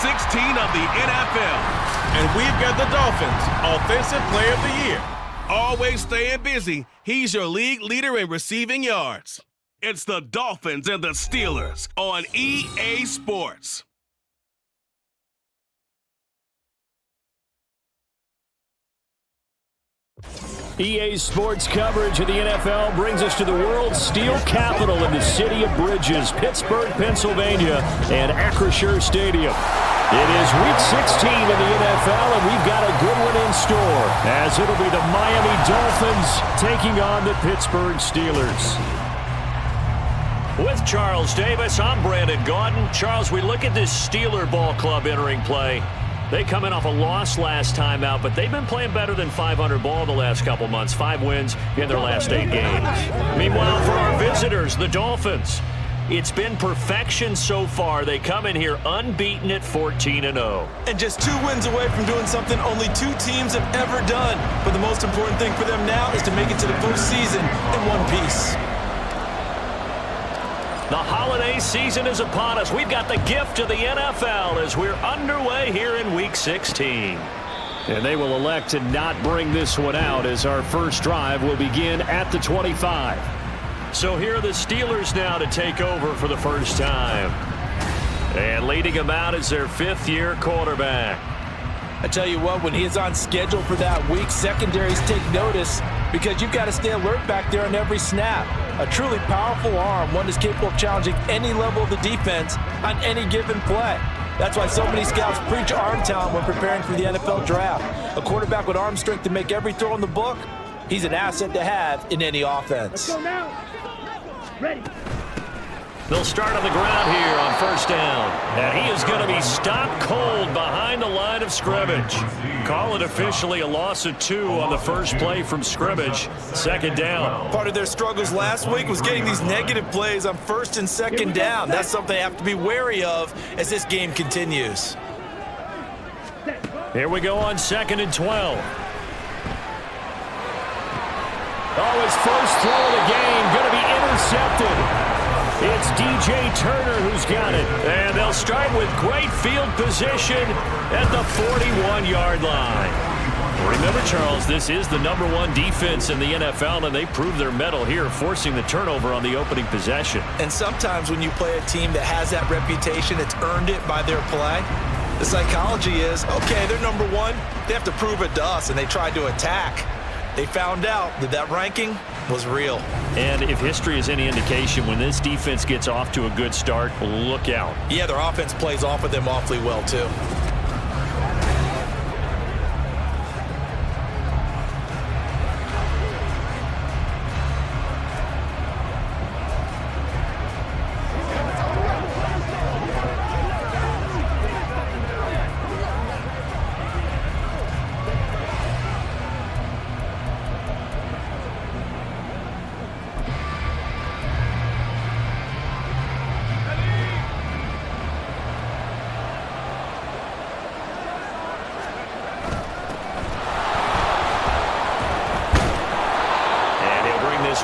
16 of the NFL. And we've got the Dolphins Offensive Player of the Year. Always staying busy, he's your league leader in receiving yards. It's the Dolphins and the Steelers on EA Sports. EA Sports coverage of the NFL brings us to the world's steel capital in the city of bridges, Pittsburgh, Pennsylvania, and Acrisure Stadium. It is Week 16 in the NFL, and we've got a good one in store, as it'll be the Miami Dolphins taking on the Pittsburgh Steelers. With Charles Davis, I'm Brandon Gaudin. Charles, we look at this Steeler ball club entering play. They come in off a loss last time out, but they've been playing better than 500 ball the last couple months. 5 wins in their last 8 games. Meanwhile, for our visitors, the Dolphins, it's been perfection so far. They come in here unbeaten at 14-0. And just 2 wins away from doing something only 2 teams have ever done. But the most important thing for them now is to make it to the postseason in one piece. The holiday season is upon us. We've got the gift of the NFL as we're underway here in Week 16. And they will elect to not bring this one out as our first drive will begin at the 25. So here are the Steelers now to take over for the first time. And leading them out is their 5th-year quarterback. I tell you what, when he is on schedule for that week, secondaries take notice because you've got to stay alert back there on every snap. A truly powerful arm, one that's capable of challenging any level of the defense on any given play. That's why so many scouts preach arm talent when preparing for the NFL draft. A quarterback with arm strength to make every throw in the book, he's an asset to have in any offense. Let's go now. Ready. They'll start on the ground here on first down. And he is going to be stopped cold behind the line of scrimmage. Call it officially a loss of 2 on the first play from scrimmage. 2nd down. Part of their struggles last week was getting these negative plays on 1st and 2nd down. That's something they have to be wary of as this game continues. Here we go on 2nd and 12. Oh, his first throw of the game going to be intercepted. It's DJ Turner who's got it. And they'll start with great field position at the 41-yard line. Remember, Charles, this is the #1 defense in the NFL, and they proved their mettle here, forcing the turnover on the opening possession. And sometimes when you play a team that has that reputation, it's earned it by their play. The psychology is, okay, they're #1. They have to prove it to us, and they tried to attack. They found out that that ranking was real. And if history is any indication, when this defense gets off to a good start, look out. Yeah, their offense plays off of them awfully well, too.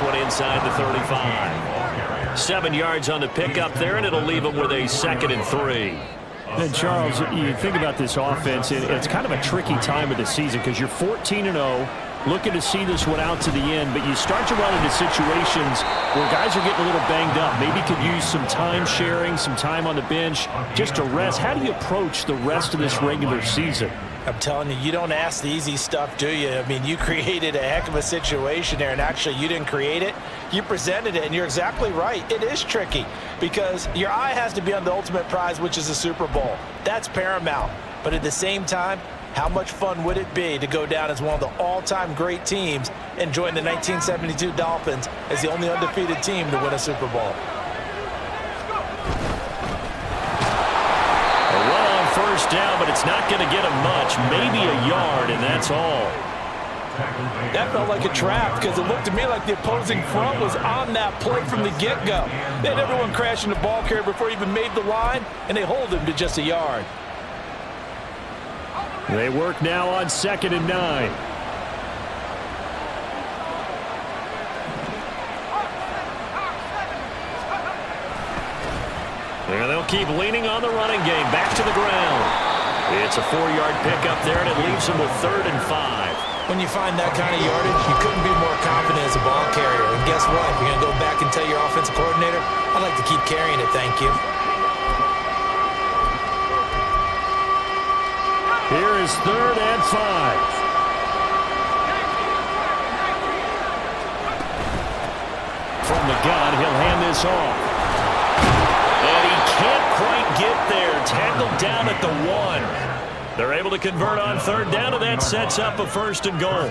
One inside the 35. 7 yards on the pickup there, and it'll leave them with a 2nd and 3. And Charles, you think about this offense, it's kind of a tricky time of the season because you're 14-0, looking to see this one out to the end, but you start to run into situations where guys are getting a little banged up. Maybe could use some time sharing, some time on the bench just to rest. How do you approach the rest of this regular season? I'm telling you, you don't ask the easy stuff, do you? I mean, you created a heck of a situation there, and actually you didn't create it. You presented it, and you're exactly right. It is tricky because your eye has to be on the ultimate prize, which is the Super Bowl. That's paramount. But at the same time, how much fun would it be to go down as one of the all-time great teams and join the 1972 Dolphins as the only undefeated team to win a Super Bowl? First down, but it's not going to get him much, maybe a yard, and that's all. That felt like a trap because it looked to me like the opposing front was on that play from the get-go. They had everyone crashing the ball carrier before he even made the line, and they hold him to just a yard. They work now on 2nd and 9. And they'll keep leaning on the running game. Back to the ground. It's a 4-yard pickup there, and it leaves them with 3rd and 5. When you find that kind of yardage, you couldn't be more confident as a ball carrier. And guess what? You're going to go back and tell your offensive coordinator, I'd like to keep carrying it, thank you. Here is 3rd and 5. From the gun, he'll hand this off. And he can't quite get there. Tackled down at the 1. They're able to convert on 3rd down, and that sets up a 1st and goal.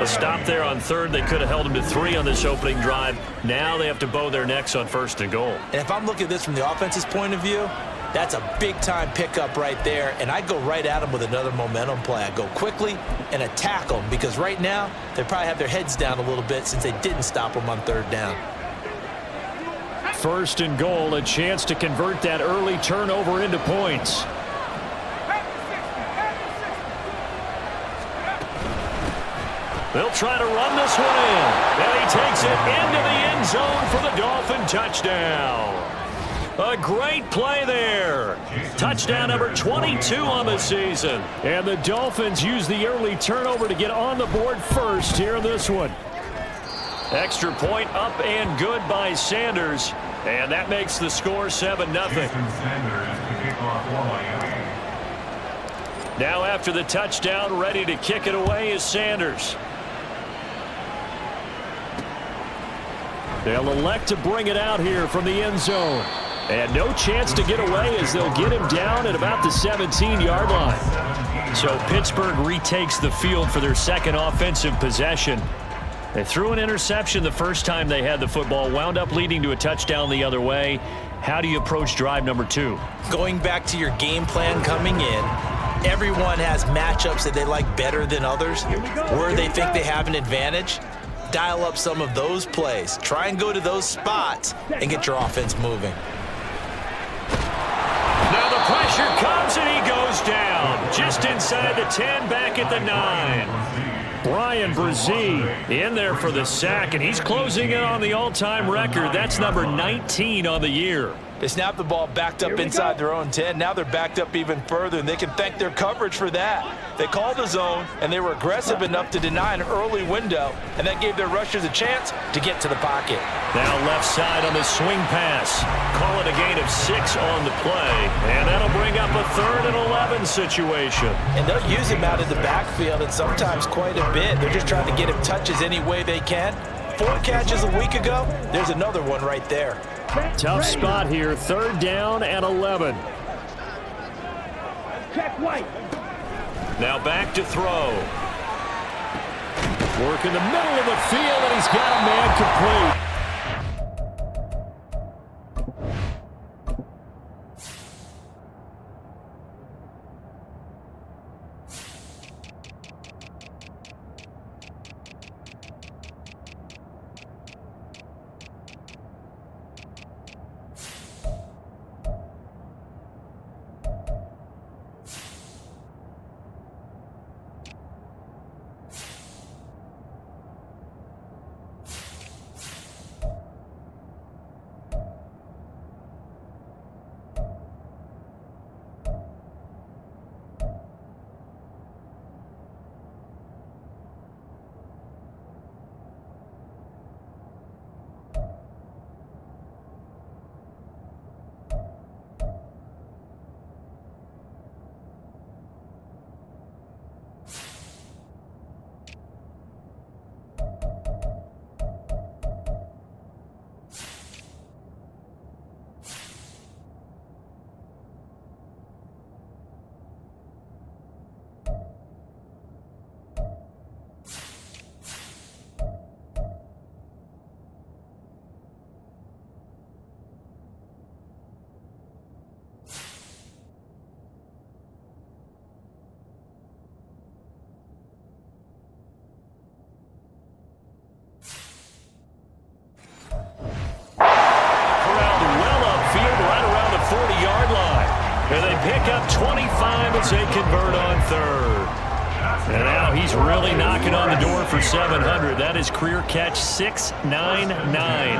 A stop there on 3rd. They could have held him to 3 on this opening drive. Now they have to bow their necks on 1st and goal. And if I'm looking at this from the offense's point of view, that's a big-time pickup right there, and I'd go right at them with another momentum play. I'd go quickly and attack them, because right now they probably have their heads down a little bit since they didn't stop them on 3rd down. 1st and goal, a chance to convert that early turnover into points. They'll try to run this one in, and he takes it into the end zone for the Dolphin touchdown. A great play there. Touchdown number 22 on the season. And the Dolphins use the early turnover to get on the board first here in this one. Extra point up and good by Sanders. And that makes the score 7-0. Now after the touchdown, ready to kick it away is Sanders. They'll elect to bring it out here from the end zone. And no chance to get away as they'll get him down at about the 17-yard line. So Pittsburgh retakes the field for their second offensive possession. They threw an interception the first time they had the football, wound up leading to a touchdown the other way. How do you approach drive number 2? Going back to your game plan coming in, everyone has matchups that they like better than others, where they think they have an advantage. Dial up some of those plays. Try and go to those spots and get your offense moving. Now the pressure comes and he goes down. Just inside the 10, back at the 9. Brian Brzee in there for the sack, and he's closing in on the all-time record. That's number 19 on the year. They snapped the ball backed up inside their own 10. Now they're backed up even further, and they can thank their coverage for that. They called the zone, and they were aggressive enough to deny an early window, and that gave their rushers a chance to get to the pocket. Now left side on the swing pass. Call it a gain of 6 on the play, and that'll bring up a 3rd and 11 situation. And they'll use him out of the backfield, and sometimes quite a bit. They're just trying to get him touches any way they can. 4 catches a week ago. There's another one right there. Tough spot here. 3rd down and 11. Check White. Now back to throw. Work in the middle of the field, and he's got a man complete. And they pick up 25 as they convert on 3rd. And now he's really knocking on the door for 700. That is career catch 699.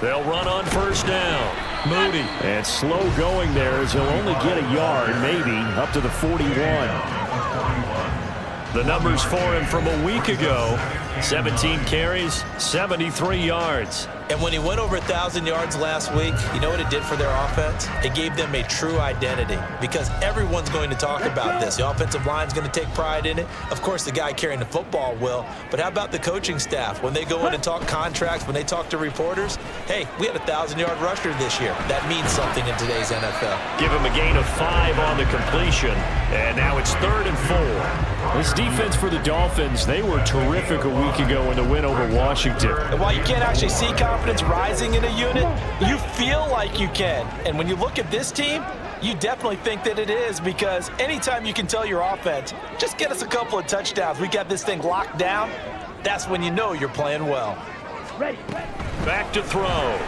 They'll run on first down. Moody. And slow going there as he'll only get a yard, maybe, up to the 41. The numbers for him from a week ago: 17 carries, 73 yards. And when he went over 1,000 yards last week, you know what it did for their offense? It gave them a true identity, because everyone's going to talk about this. The offensive line's going to take pride in it. Of course, the guy carrying the football will. But how about the coaching staff? When they go in and talk contracts, when they talk to reporters, hey, we had a 1,000-yard rusher this year. That means something in today's NFL. Give him a gain of 5 on the completion. And now it's 3rd and 4. This defense for the Dolphins, they were terrific a week ago in the win over Washington. And while you can't actually see confidence rising in a unit, you feel like you can. And when you look at this team, you definitely think that it is, because anytime you can tell your offense, just get us a couple of touchdowns, we got this thing locked down, that's when you know you're playing well. Ready. Back to throw.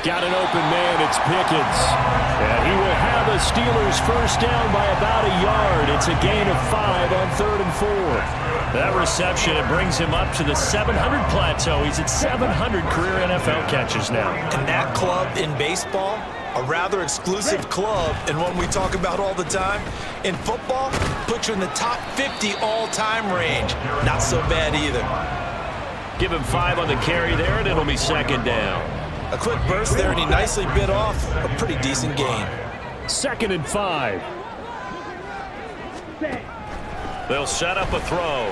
Got an open man, it's Pickens. And he will have the Steelers first down by about a yard. It's a gain of 5 on 3rd and 4. That reception, it brings him up to the 700 plateau. He's at 700 career NFL catches now. And that club in baseball, a rather exclusive club, and one we talk about all the time, in football, puts you in the top 50 all-time range. Not so bad either. Give him 5 on the carry there, and it'll be 2nd down. A quick burst there, and he nicely bit off a pretty decent gain. 2nd and 5. They'll set up a throw.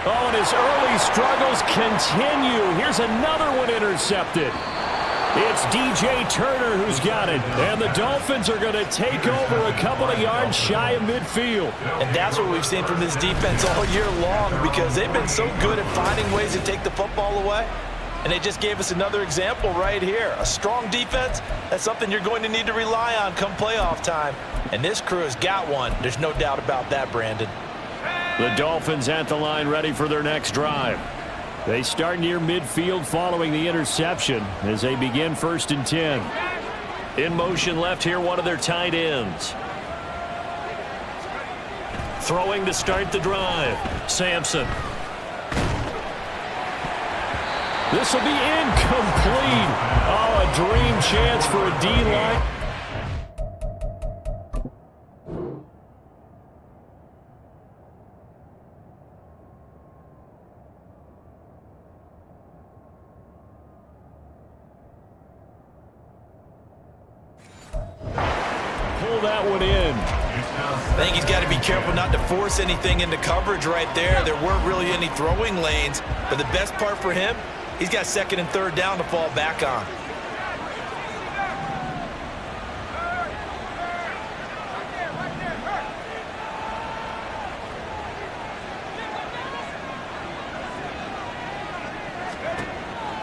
Oh, and his early struggles continue. Here's another one intercepted. It's DJ Turner who's got it. And the Dolphins are going to take over a couple of yards shy of midfield. And that's what we've seen from this defense all year long, because they've been so good at finding ways to take the football away. And they just gave us another example right here. A strong defense, that's something you're going to need to rely on come playoff time. And this crew has got one. There's no doubt about that, Brandon. The Dolphins at the line ready for their next drive. They start near midfield following the interception as they begin 1st and 10. In motion left here, one of their tight ends. Throwing to start the drive. Sampson. This will be incomplete. Oh, a dream chance for a D-line. That one in. I think he's got to be careful not to force anything into coverage right there. There weren't really any throwing lanes, but the best part for him, he's got 2nd and 3rd down to fall back on.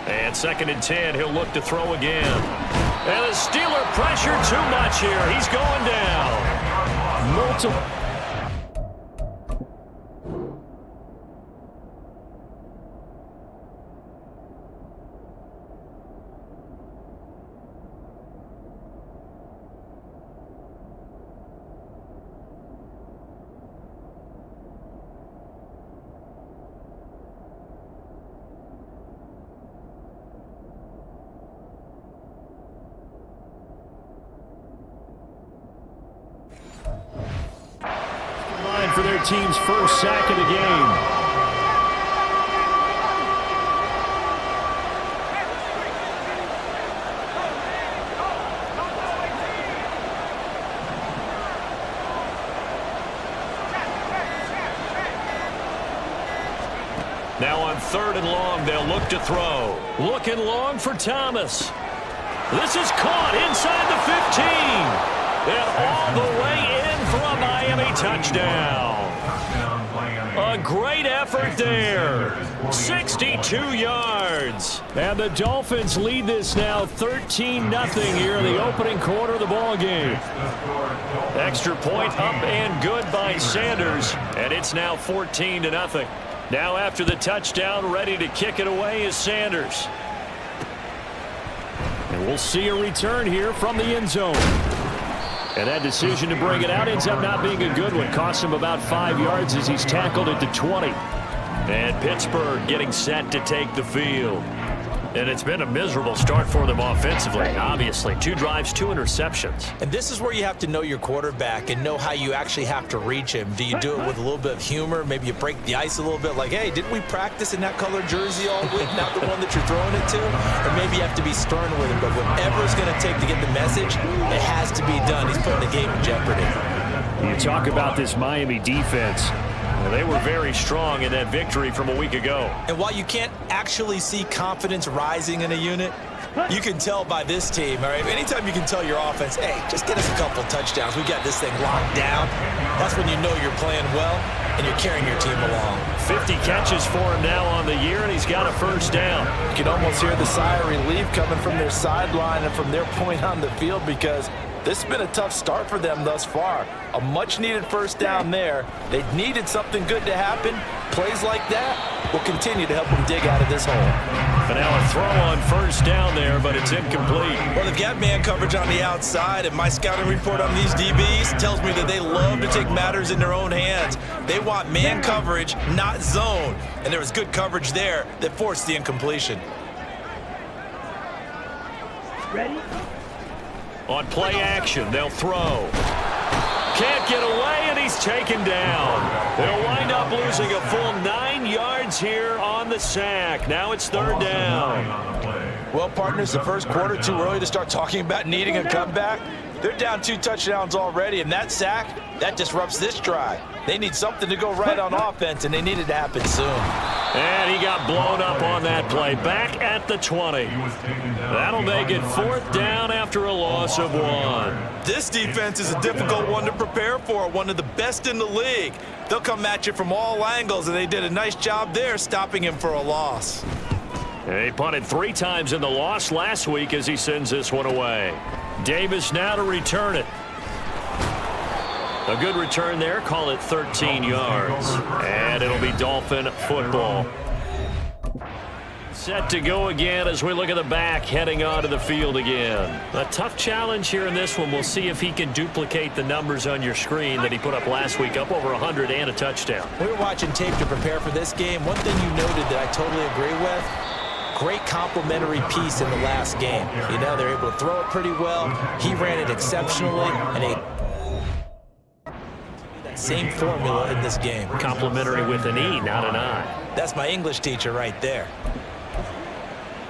And 2nd and 10, he'll look to throw again. And the Steeler pressure too much here. He's going down. Multiple. For their team's first sack of the game. Now on 3rd and long, they'll look to throw. Looking long for Thomas. This is caught inside the 15. And all the way in for a Miami touchdown. A great effort there. 62 yards. And the Dolphins lead this now 13-0 here in the opening quarter of the ball game. Extra point up and good by Sanders. And it's now 14-0. Now after the touchdown, ready to kick it away is Sanders. And we'll see a return here from the end zone. And that decision to bring it out ends up not being a good one. Cost him about 5 yards as he's tackled at the 20. And Pittsburgh getting set to take the field. And it's been a miserable start for them offensively, obviously. 2 drives, 2 interceptions. And this is where you have to know your quarterback and know how you actually have to reach him. Do you do it with a little bit of humor? Maybe you break the ice a little bit, like, hey, didn't we practice in that colored jersey all week, not the one that you're throwing it to? Or maybe you have to be stern with him. But whatever it's going to take to get the message, it has to be done. He's putting the game in jeopardy. You talk about this Miami defense. They were very strong in that victory from a week ago. And while you can't actually see confidence rising in a unit, you can tell by this team, all right? Anytime you can tell your offense, hey, just get us a couple touchdowns. We got this thing locked down. That's when you know you're playing well and you're carrying your team along. 50 catches for him now on the year, and he's got a first down. You can almost hear the sigh of relief coming from their sideline and from their point on the field because this has been a tough start for them thus far. A much-needed first down there. They needed something good to happen. Plays like that will continue to help them dig out of this hole. And now a throw on first down there, but it's incomplete. Well, they've got man coverage on the outside, and my scouting report on these DBs tells me that they love to take matters in their own hands. They want man coverage, not zone. And there was good coverage there that forced the incompletion. Ready? On play action, they'll throw. Can't get away, and he's taken down. They'll wind up losing a full 9 yards here on the sack. Now it's 3rd down. Well, partners, the first quarter too early to start talking about needing a comeback. They're down 2 touchdowns already, and that sack, that disrupts this drive. They need something to go right on offense, and they need it to happen soon. And he got blown up on that play. Back at the 20. That'll make it 4th down after a loss of 1. This defense is a difficult one to prepare for, one of the best in the league. They'll come at you from all angles, and they did a nice job there stopping him for a loss. He punted 3 times in the loss last week as he sends this one away. Davis now to return it. A good return there. Call it 13 yards. And it'll be Dolphin football. Set to go again as we look at the back heading onto the field again. A tough challenge here in this one. We'll see if he can duplicate the numbers on your screen that he put up last week, up over 100 and a touchdown. We were watching tape to prepare for this game. One thing you noted that I totally agree with, great complimentary piece in the last game. You know, they're able to throw it pretty well. He ran it exceptionally, and that same formula in this game. Complimentary with an E, not an I. That's my English teacher right there.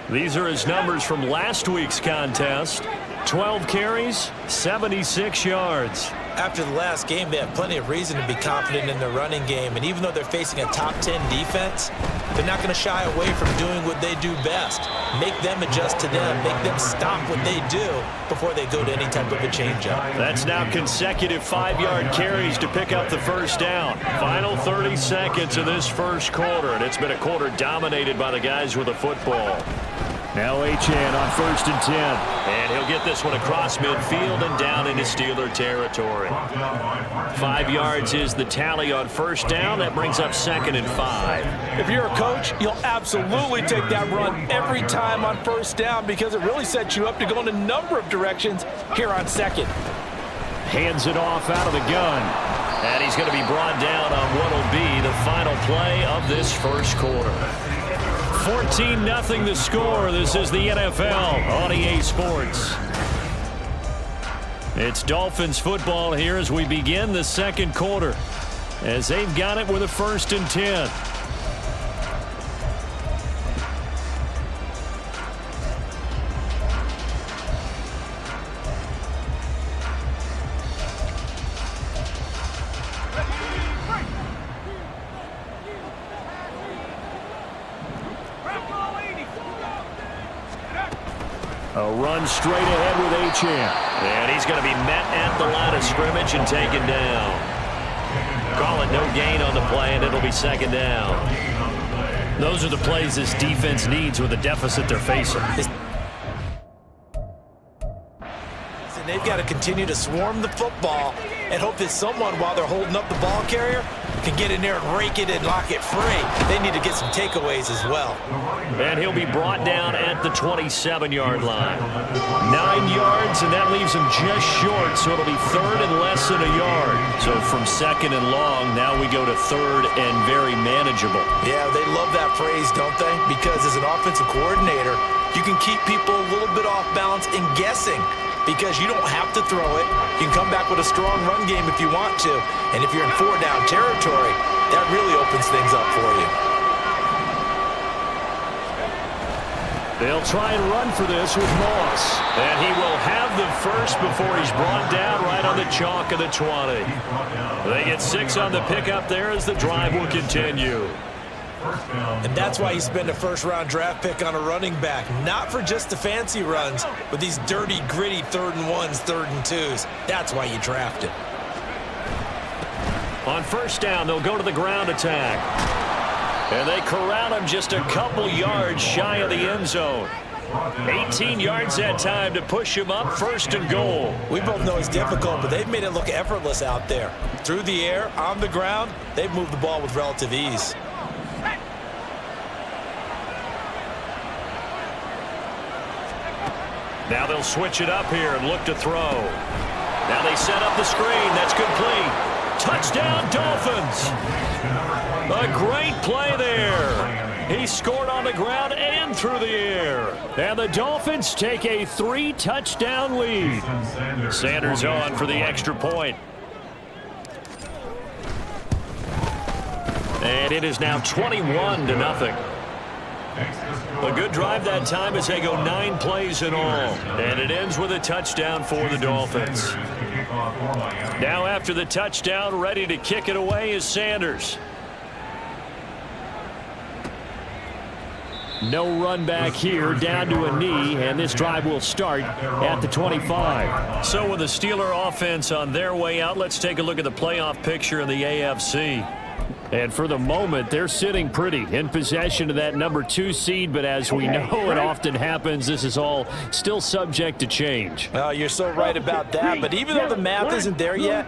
These are his numbers from last week's contest. 12 carries, 76 yards. After the last game, they have plenty of reason to be confident in their running game. And even though they're facing a top 10 defense, they're not going to shy away from doing what they do best. Make them adjust to them. Make them stop what they do before they go to any type of a changeup. That's now consecutive 5-yard carries to pick up the first down. Final 30 seconds of this first quarter, and it's been a quarter dominated by the guys with the football. Now Achane on 1st and 10. And he'll get this one across midfield and down into Steeler territory. 5 yards is the tally on first down. That brings up 2nd and 5. If you're a coach, you'll absolutely take that run every time on first down because it really sets you up to go in a number of directions here on 2nd. Hands it off out of the gun. And he's going to be brought down on what will be the final play of this first quarter. 14-0 the score. This is the NFL on EA Sports. It's Dolphins football here as we begin the second quarter, as they've got it with a 1st and 10. A run straight ahead with Achane. And he's going to be met at the line of scrimmage and taken down. Call it no gain on the play, and it'll be 2nd down. Those are the plays this defense needs with the deficit they're facing. And they've got to continue to swarm the football and hope that someone, while they're holding up the ball carrier, can get in there and rake it and lock it free. They need to get some takeaways as well. And he'll be brought down at the 27-yard line. 9 yards, and that leaves him just short, so it'll be third and less than a yard. So from second and long, now we go to third and very manageable. Yeah, they love that phrase, don't they? Because as an offensive coordinator, you can keep people a little bit off balance and guessing, because you don't have to throw it. You can come back with a strong run game if you want to. And if you're in 4-down territory, that really opens things up for you. They'll try and run for this with Moss. And he will have the first before he's brought down right on the chalk of the 20. They get 6 on the pickup there as the drive will continue. And that's why you spend a first-round draft pick on a running back. Not for just the fancy runs, but these dirty, gritty 3rd and 1s, 3rd and 2s. That's why you draft it. On first down, they'll go to the ground attack. And they corral him just a couple yards shy of the end zone. 18 yards that time to push him up, 1st and goal. We both know it's difficult, but they've made it look effortless out there. Through the air, on the ground, they've moved the ball with relative ease. Now they'll switch it up here and look to throw. Now they set up the screen. That's complete. Touchdown, Dolphins. A great play there. He scored on the ground and through the air. And the Dolphins take a 3-touchdown lead. Sanders on for the extra point. And it is now 21-0. A good drive that time as they go 9 plays in all. And it ends with a touchdown for the Dolphins. Now after the touchdown, ready to kick it away is Sanders. No run back here, down to a knee, and this drive will start at the 25. So with the Steeler offense on their way out, let's take a look at the playoff picture in the AFC. And for the moment, they're sitting pretty in possession of that number 2 seed. But as we know, it often happens, this is all still subject to change. Oh, you're so right about that. But even though the math isn't there yet,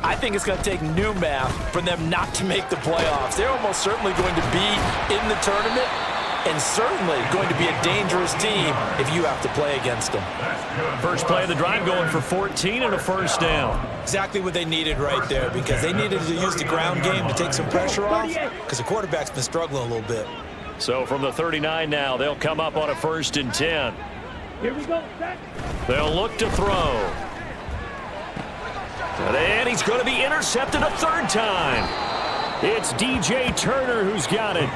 I think it's going to take new math for them not to make the playoffs. They're almost certainly going to be in the tournament and certainly going to be a dangerous team if you have to play against them. First play of the drive going for 14 and a first down. Exactly what they needed right there, because they needed to use the ground game to take some pressure off, because the quarterback's been struggling a little bit. So from the 39 now, they'll come up on a 1st and 10. Here we go. They'll look to throw. And he's going to be intercepted a 3rd time. It's DJ Turner who's got it.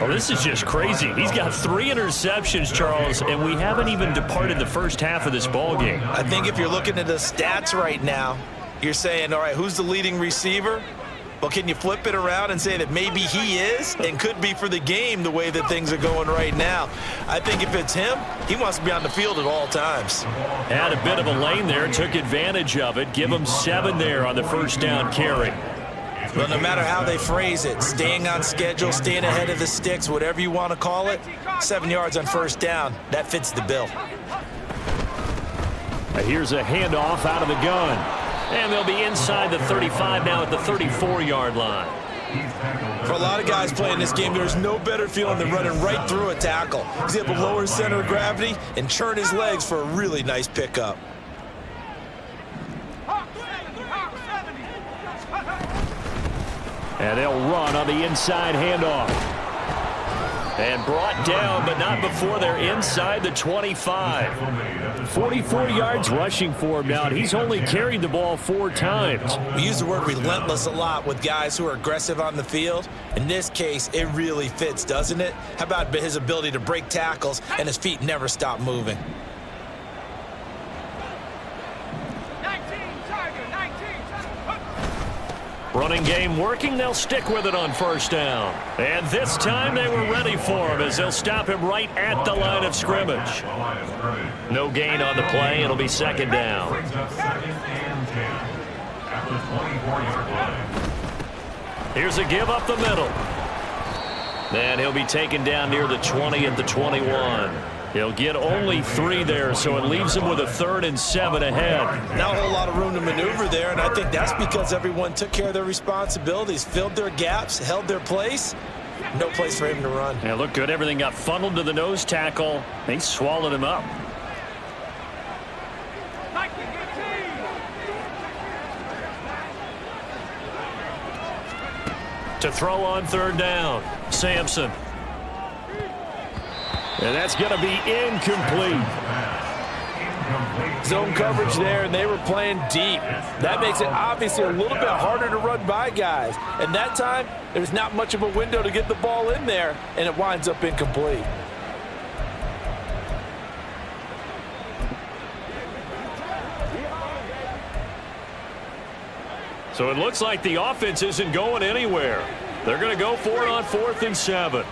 Oh, this is just crazy. He's got 3 interceptions, Charles, and we haven't even departed the first half of this ball game. I think if you're looking at the stats right now, you're saying, all right, who's the leading receiver? Well, can you flip it around and say that maybe he is and could be for the game the way that things are going right now? I think if it's him, he wants to be on the field at all times. Had a bit of a lane there, took advantage of it. Give him 7 there on the first down carry. Well, no matter how they phrase it, staying on schedule, staying ahead of the sticks, whatever you want to call it, 7 yards on first down, that fits the bill. Here's a handoff out of the gun. And they'll be inside the 35 now at the 34-yard line. For a lot of guys playing this game, there's no better feeling than running right through a tackle. He's able to lower his center of gravity and churn his legs for a really nice pickup. And they'll run on the inside handoff. And brought down, but not before they're inside the 25. 44 yards rushing for him now, and he's only carried the ball 4 times. We use the word relentless a lot with guys who are aggressive on the field. In this case, it really fits, doesn't it? How about his ability to break tackles and his feet never stop moving? Running game working, they'll stick with it on first down. And this time they were ready for him as they'll stop him right at the line of scrimmage. No gain on the play, it'll be 2nd down. Here's a give up the middle. And he'll be taken down near the 20 at the 21. He'll get only 3 there, so it leaves him with a 3rd and 7 ahead. Not a whole lot of room to maneuver there, and I think that's because everyone took care of their responsibilities, filled their gaps, held their place. No place for him to run. Yeah, looked good. Everything got funneled to the nose tackle. They swallowed him up. To throw on 3rd down, Sampson. And that's going to be incomplete. Zone coverage there, and they were playing deep. That makes it obviously a little bit harder to run by guys. And that time, there's not much of a window to get the ball in there, and it winds up incomplete. So it looks like the offense isn't going anywhere. They're going to go for it on 4th and 7.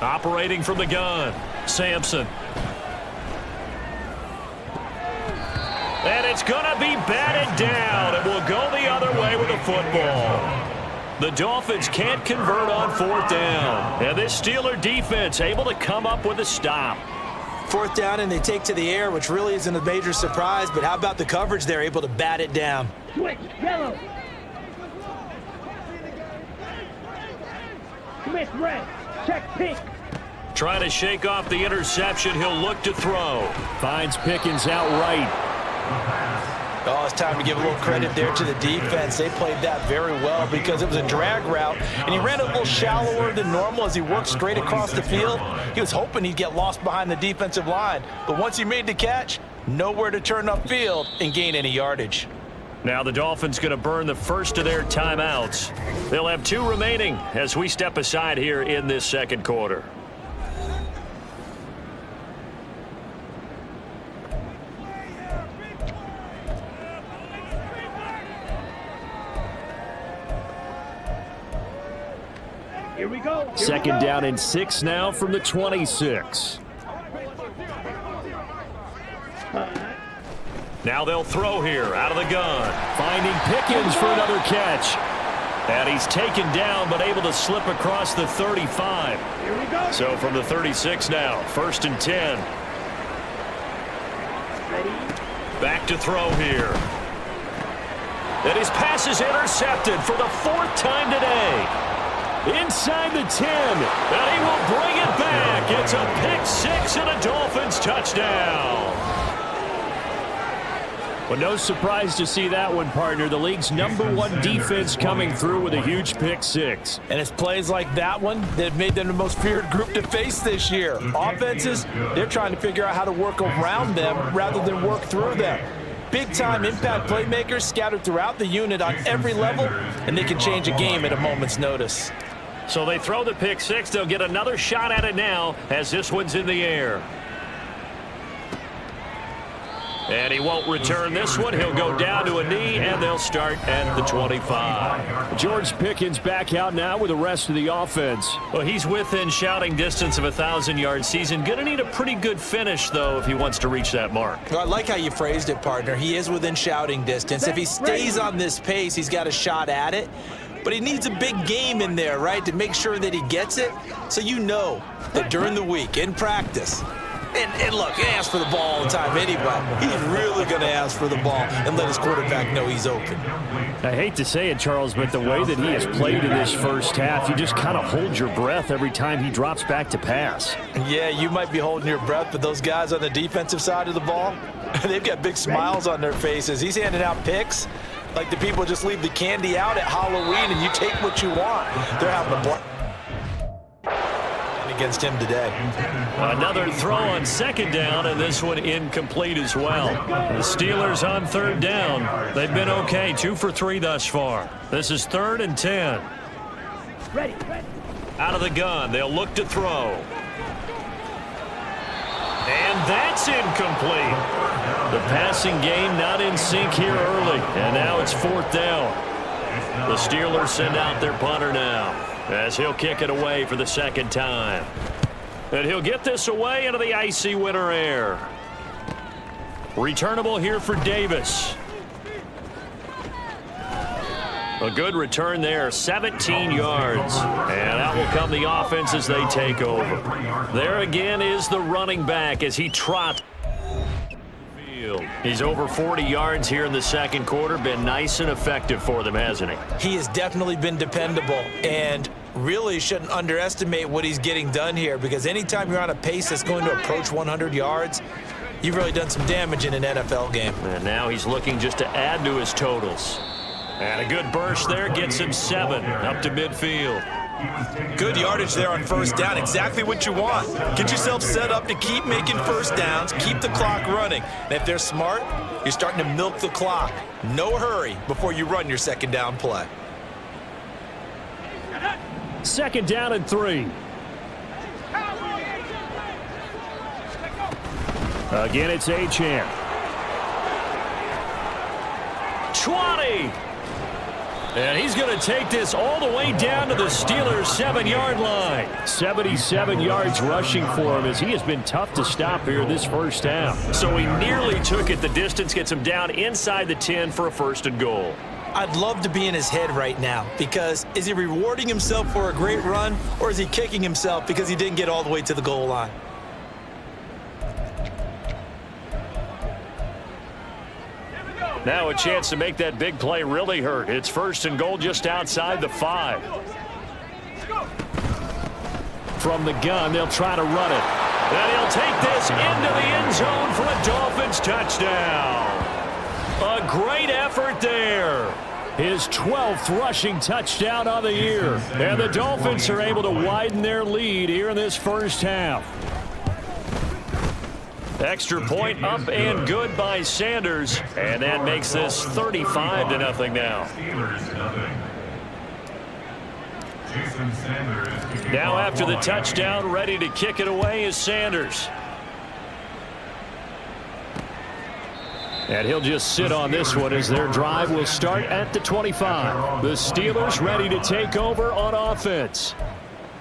Operating from the gun, Sampson. And it's going to be batted down. It will go the other way with the football. The Dolphins can't convert on 4th down. And this Steeler defense able to come up with a stop. 4th down, and they take to the air, which really isn't a major surprise. But how about the coverage? They're able to bat it down. Switch, yellow. Commit red. Check pink. Trying to shake off the interception. He'll look to throw. Finds Pickens outright. Oh, it's time to give a little credit there to the defense. They played that very well because it was a drag route, and he ran a little shallower than normal as he worked straight across the field. He was hoping he'd get lost behind the defensive line, but once he made the catch, nowhere to turn upfield and gain any yardage. Now the Dolphins going to burn the first of their timeouts. They'll have 2 remaining as we step aside here in this 2nd quarter. Here we go. 2nd down and 6 now from the 26. Now they'll throw here out of the gun. Finding Pickens for another catch. And he's taken down but able to slip across the 35. Here we go. So from the 36 now, 1st and 10. Ready. Back to throw here. And his pass is intercepted for the 4th time today. Inside the 10, and he will bring it back. It's a pick-6 and a Dolphins touchdown. Well, no surprise to see that one, partner. The league's #1 defense coming through with a huge pick-6. And it's plays like that one that have made them the most feared group to face this year. Offenses, they're trying to figure out how to work around them rather than work through them. Big-time impact playmakers scattered throughout the unit on every level, and they can change a game at a moment's notice. So they throw the pick-6. They'll get another shot at it now as this one's in the air. And he won't return this one. He'll go down to a knee, and they'll start at the 25. George Pickens back out now with the rest of the offense. Well, he's within shouting distance of a 1,000-yard season. Going to need a pretty good finish, though, if he wants to reach that mark. Well, I like how you phrased it, partner. He is within shouting distance. If he stays on this pace, he's got a shot at it. But he needs a big game in there, right, to make sure that he gets it. So you know that during the week, in practice, and look, he asks for the ball all the time anyway. He's really going to ask for the ball and let his quarterback know he's open. I hate to say it, Charles, but the way that he has played in this first half, you just kind of hold your breath every time he drops back to pass. Yeah, you might be holding your breath, but those guys on the defensive side of the ball, they've got big smiles on their faces. He's handing out picks like the people just leave the candy out at Halloween and you take what you want. They're having a blast against him today. Another throw on 2nd down, and this one incomplete as well. The Steelers on 3rd down. They've been okay, 2 for 3 thus far. This is 3rd and 10. Ready. Out of the gun, they'll look to throw. And that's incomplete. The passing game not in sync here early, and now it's 4th down. The Steelers send out their punter now, as he'll kick it away for the 2nd time. And he'll get this away into the icy winter air. Returnable here for Davis. A good return there, 17 yards. And that will come the offense as they take over. There again is the running back as he trots. He's over 40 yards here in the second quarter. Been nice and effective for them, hasn't he? He has definitely been dependable, and really shouldn't underestimate what he's getting done here, because anytime you're on a pace that's going to approach 100 yards, you've really done some damage in an NFL game. And now he's looking just to add to his totals. And a good burst there gets him 7 up to midfield. Good yardage there on first down. Exactly what you want. Get yourself set up to keep making first downs, keep the clock running. And if they're smart, you're starting to milk the clock. No hurry before you run your second down play. Second down and 3. Again, it's Achane. 20. And he's going to take this all the way down to the Steelers' 7-yard line. 77 yards rushing for him as he has been tough to stop here this first half. So he nearly took it the distance, gets him down inside the 10 for a first and goal. I'd love to be in his head right now, because is he rewarding himself for a great run, or is he kicking himself because he didn't get all the way to the goal line? Now a chance to make that big play really hurt. It's first and goal just outside the 5. From the gun, they'll try to run it. And he'll take this into the end zone for a Dolphins touchdown. A great effort there. His 12th rushing touchdown on the year. And the Dolphins are able to widen their lead here in this first half. Extra point up and good by Sanders. And that makes this 35-0 now. Now after the touchdown, ready to kick it away is Sanders. And he'll just sit on this one as their drive will start at the 25. The Steelers ready to take over on offense.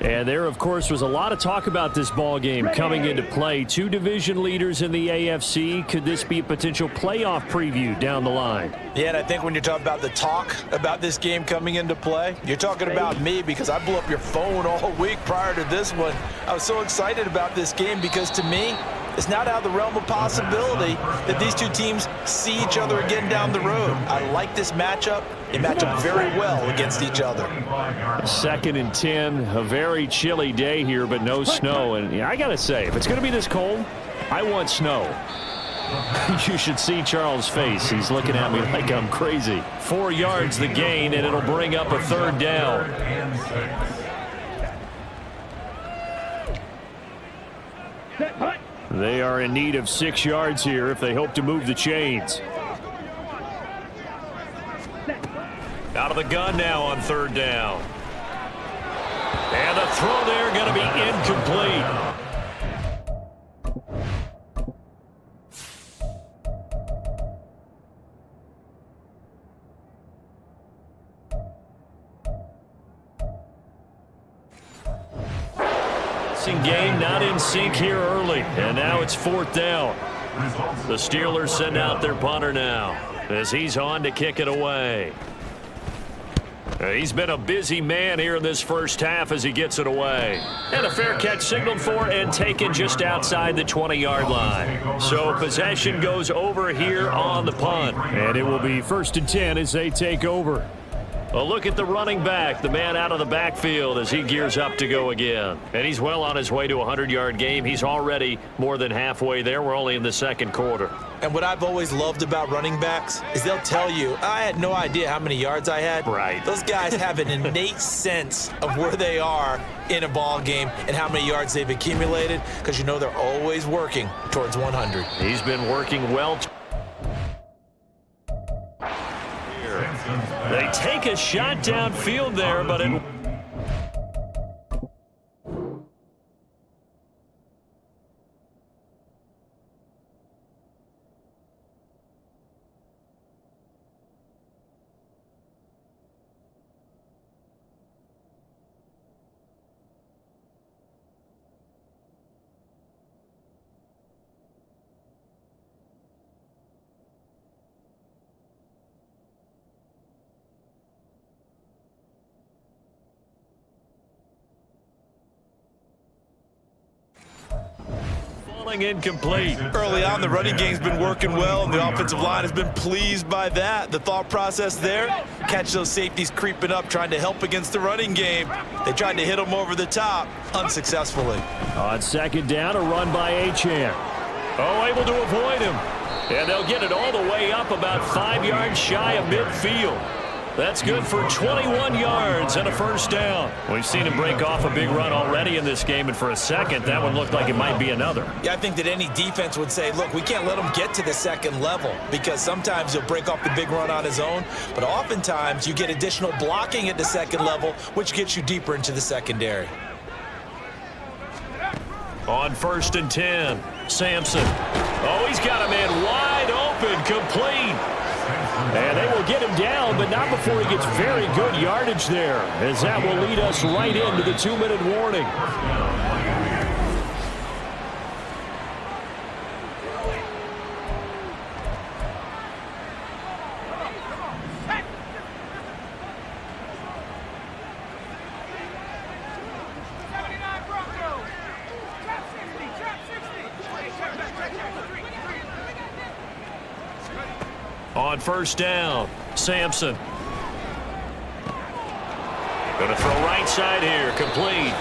And there, of course, was a lot of talk about this ball game coming into play. 2 division leaders in the AFC. Could this be a potential playoff preview down the line? Yeah, and I think when you're talking about the talk about this game coming into play, you're talking about me, because I blew up your phone all week prior to this one. I was so excited about this game because, to me, it's not out of the realm of possibility that these two teams see each other again down the road. I like this matchup. They match up very well against each other. 2nd and 10, a very chilly day here, but no snow. And yeah, I got to say, if it's going to be this cold, I want snow. You should see Charles' face. He's looking at me like I'm crazy. 4 yards the gain, and it'll bring up a 3rd down. They are in need of 6 yards here if they hope to move the chains. Out of the gun now on 3rd down. And the throw there going to be incomplete. Game not in sync here early, and now it's 4th down. The Steelers send out their punter now as he's on to kick it away. He's been a busy man here in this first half as he gets it away. And a fair catch signaled for and taken just outside the 20-yard line. So possession goes over here on the punt. And it will be 1st and 10 as they take over. A look at the running back, the man out of the backfield as he gears up to go again. And he's well on his way to a 100-yard game. He's already more than halfway there. We're only in the second quarter. And what I've always loved about running backs is they'll tell you, I had no idea how many yards I had. Right. Those guys have an innate sense of where they are in a ball game and how many yards they've accumulated, because you know they're always working towards 100. He's been working well. They take a shot downfield there, but it... falling incomplete. Early on, the running game's been working well, and the offensive line has been pleased by that. The thought process there, catch those safeties creeping up, trying to help against the running game. They tried to hit them over the top, unsuccessfully. On second down, a run by Achane. Oh, able to avoid him. And they'll get it all the way up about 5 yards shy of midfield. That's good for 21 yards and a first down. We've seen him break off a big run already in this game, and for a second, that one looked like it might be another. Yeah, I think that any defense would say, look, we can't let him get to the second level, because sometimes he'll break off the big run on his own, but oftentimes you get additional blocking at the second level, which gets you deeper into the secondary. On 1st and 10, Sampson. Oh, he's got a man wide open, complete. And they will get him down, but not before he gets very good yardage there, as that will lead us right into the 2-minute warning. On 1st down, Sampson. Going to throw right side here, complete.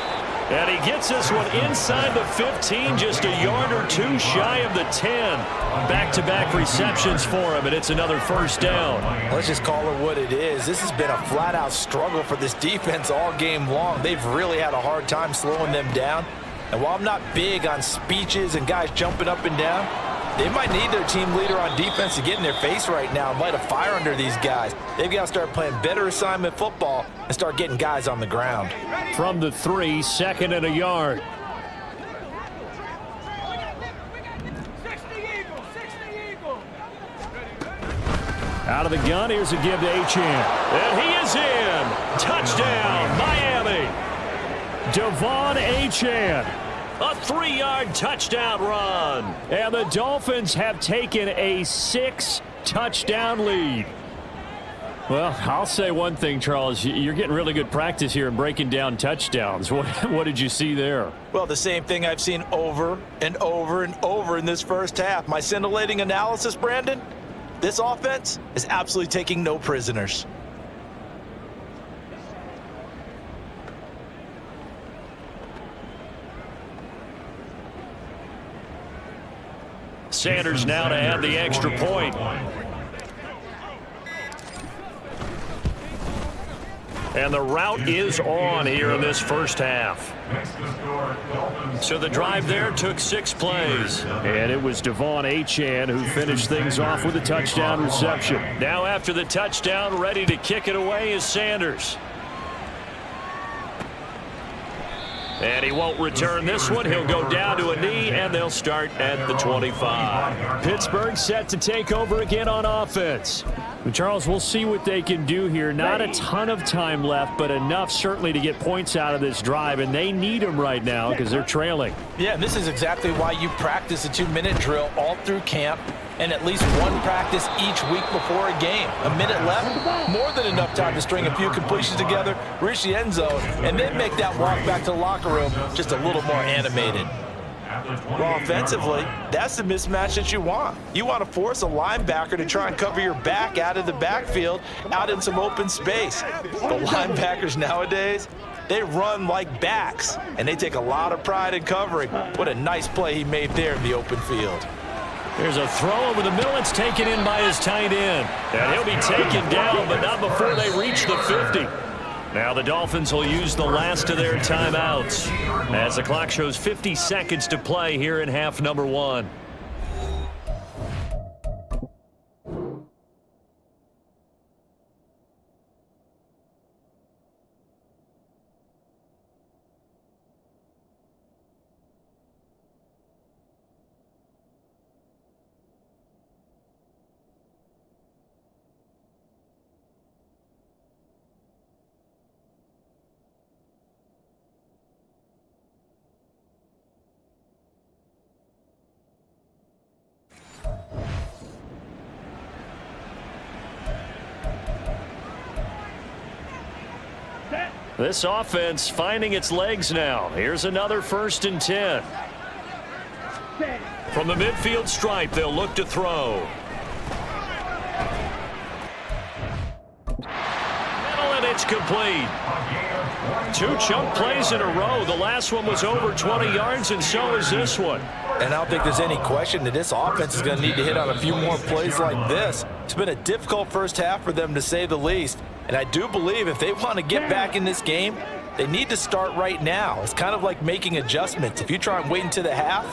And he gets this one inside the 15, just a yard or two shy of the 10. Back-to-back receptions for him, and it's another first down. Let's just call it what it is. This has been a flat-out struggle for this defense all game long. They've really had a hard time slowing them down. And while I'm not big on speeches and guys jumping up and down, they might need their team leader on defense to get in their face right now and light a fire under these guys. They've got to start playing better assignment football and start getting guys on the ground. From the 3, 2nd and a yard. Out of the gun, here's a give to Achane. And he is in. Touchdown, Miami. Devon Achane. A 3-yard touchdown run. And the Dolphins have taken a 6-touchdown lead. Well, I'll say one thing, Charles. You're getting really good practice here in breaking down touchdowns. What did you see there? Well, the same thing I've seen over and over and over in this first half. My scintillating analysis, Brandon, this offense is absolutely taking no prisoners. Sanders now to add the extra point. And the route is on here in this first half. So the drive there took 6 plays. And it was Devon Achane who finished things off with a touchdown reception. Now after the touchdown, ready to kick it away is Sanders. And he won't return this one. He'll go down to a knee, and they'll start at the 25. Pittsburgh set to take over again on offense. Charles, we'll see what they can do here. Not a ton of time left, but enough certainly to get points out of this drive, and they need them right now because they're trailing. Yeah, and this is exactly why you practice a 2-minute drill all through camp and at least one practice each week before a game. A minute left, more than enough time to string a few completions together, reach the end zone, and then make that walk back to the locker room just a little more animated. Well, offensively, that's the mismatch that you want. You want to force a linebacker to try and cover your back out of the backfield, out in some open space. The linebackers nowadays, they run like backs, and they take a lot of pride in covering. What a nice play he made there in the open field. There's a throw over the middle. It's taken in by his tight end. And he'll be taken down, but not before they reach the 50. Now the Dolphins will use the last of their timeouts as the clock shows 50 seconds to play here in half number 1. This offense finding its legs now. Here's another 1st and 10. Set. From the midfield stripe, they'll look to throw. Middle, and it's complete. 2 chunk plays in a row. The last one was over 20 yards, and so is this one. And I don't think there's any question that this offense is going to need to hit on a few more plays like this. It's been a difficult first half for them, to say the least. And I do believe if they want to get back in this game, they need to start right now. It's kind of like making adjustments. If you try and wait until the half,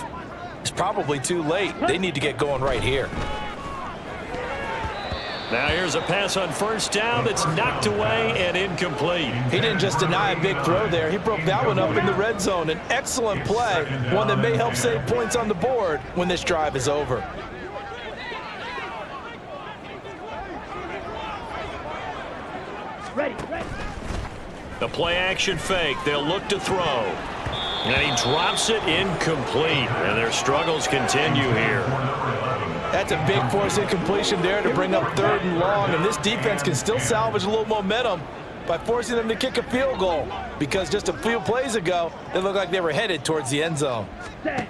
it's probably too late. They need to get going right here. Now here's a pass on first down that's knocked away and incomplete. He didn't just deny a big throw there. He broke that one up in the red zone. An excellent play, one that may help save points on the board when this drive is over. Ready. The play action fake. They'll look to throw. And he drops it incomplete. And their struggles continue here. That's a big force incompletion there to bring up 3rd and long. And this defense can still salvage a little momentum by forcing them to kick a field goal. Because just a few plays ago, they looked like they were headed towards the end zone. Set.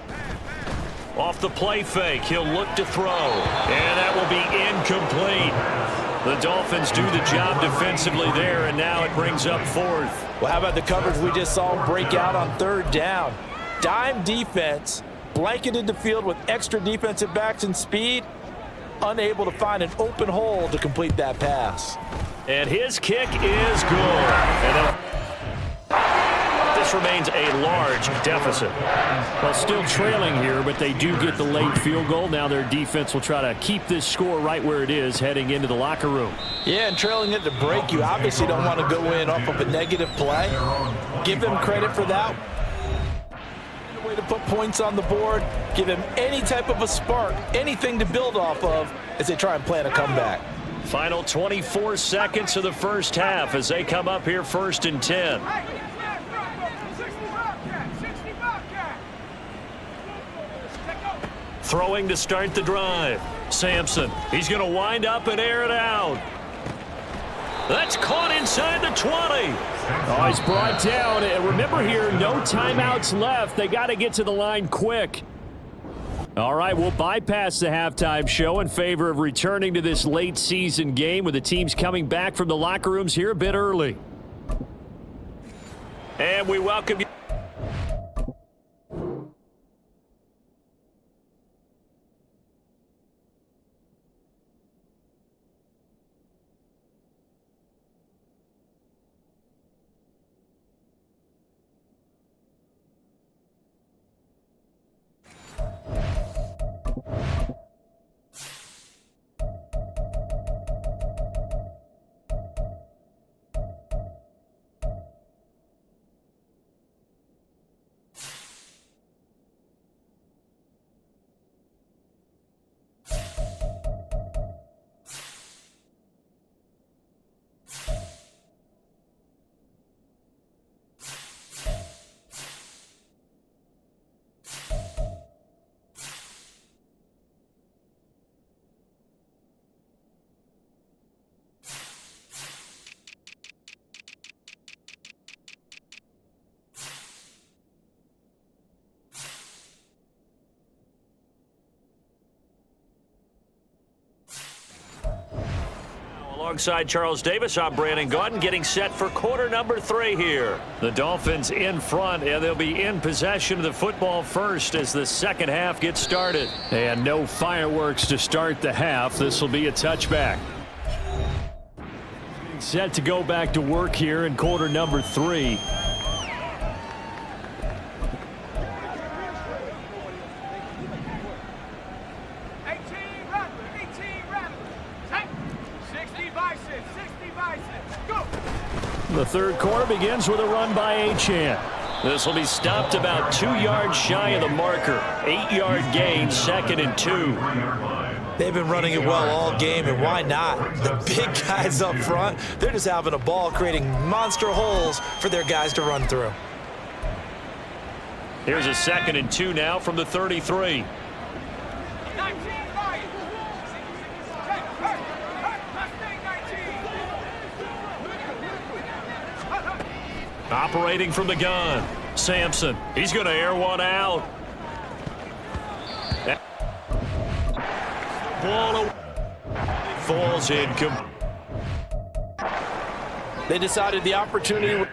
Off the play fake, he'll look to throw. And that will be incomplete. The Dolphins do the job defensively there, and now it brings up 4th. Well, how about the coverage we just saw him break out on 3rd down? Dime defense, blanketed the field with extra defensive backs and speed, unable to find an open hole to complete that pass. And his kick is good. And this remains a large deficit. Well, still trailing here, but they do get the late field goal. Now their defense will try to keep this score right where it is heading into the locker room. Yeah, and trailing it to break, you obviously don't want to go in off of a negative play. Give them credit for that. A way to put points on the board, give them any type of a spark, anything to build off of as they try and plan a comeback. Final 24 seconds of the first half as they come up here 1st and 10. Throwing to start the drive. Sampson, he's going to wind up and air it out. That's caught inside the 20. Oh, he's brought down. And remember here, no timeouts left. They got to get to the line quick. All right, we'll bypass the halftime show in favor of returning to this late season game with the teams coming back from the locker rooms here a bit early. And we welcome you. Alongside Charles Davis, I'm Brandon Gaudin, getting set for quarter number 3 here. The Dolphins in front, and they'll be in possession of the football first as the second half gets started. And no fireworks to start the half. This will be a touchback. Set to go back to work here in quarter number 3. The third quarter begins with a run by Achane. This will be stopped about 2 yards shy of the marker. 8-yard gain, 2nd and 2. They've been running it well all game, and why not? The big guys up front, they're just having a ball, creating monster holes for their guys to run through. Here's a 2nd and 2 now from the 33. Operating from the gun. Sampson, he's going to air one out. Ball falls in. They decided the opportunity.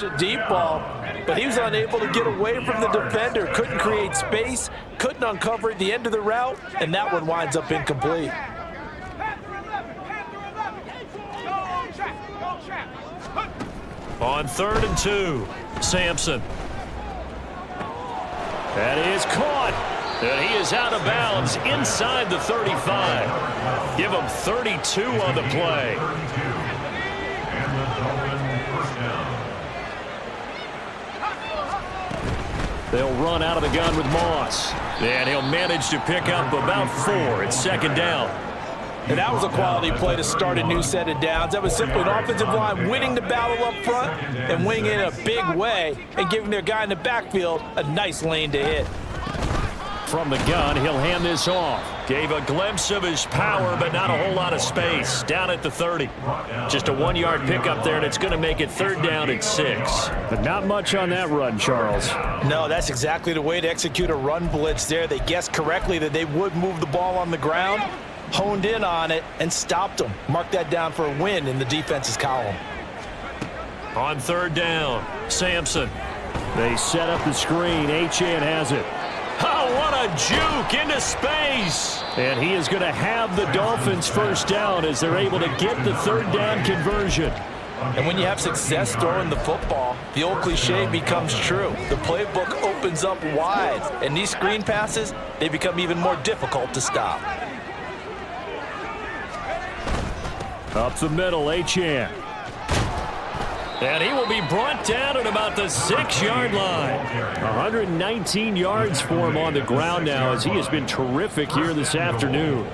A deep ball, but he was unable to get away from the defender. Couldn't create space, couldn't uncover at the end of the route, and that one winds up incomplete. On 3rd and 2, Sampson. That is caught. And he is out of bounds inside the 35. Give him 32 on the play. They'll run out of the gun with Moss. And he'll manage to pick up about 4. It's 2nd down. And that was a quality play to start a new set of downs. That was simply an offensive line winning the battle up front and winning in a big way and giving their guy in the backfield a nice lane to hit. From the gun, he'll hand this off. Gave a glimpse of his power, but not a whole lot of space. Down at the 30. Just a 1-yard pickup there, and it's going to make it 3rd down and 6. But not much on that run, Charles. No, that's exactly the way to execute a run blitz there. They guessed correctly that they would move the ball on the ground, honed in on it, and stopped them. Mark that down for a win in the defense's column. On 3rd down, Sampson. They set up the screen. Achane has it. Oh, what a juke into space. And he is going to have the Dolphins 1st down as they're able to get the 3rd down conversion. And when you have success throwing the football, the old cliche becomes true. The playbook opens up wide, and these screen passes, they become even more difficult to stop. Up the middle, Achane. And he will be brought down at about the 6-yard line. 119 yards for him on the ground now as he has been terrific here this afternoon.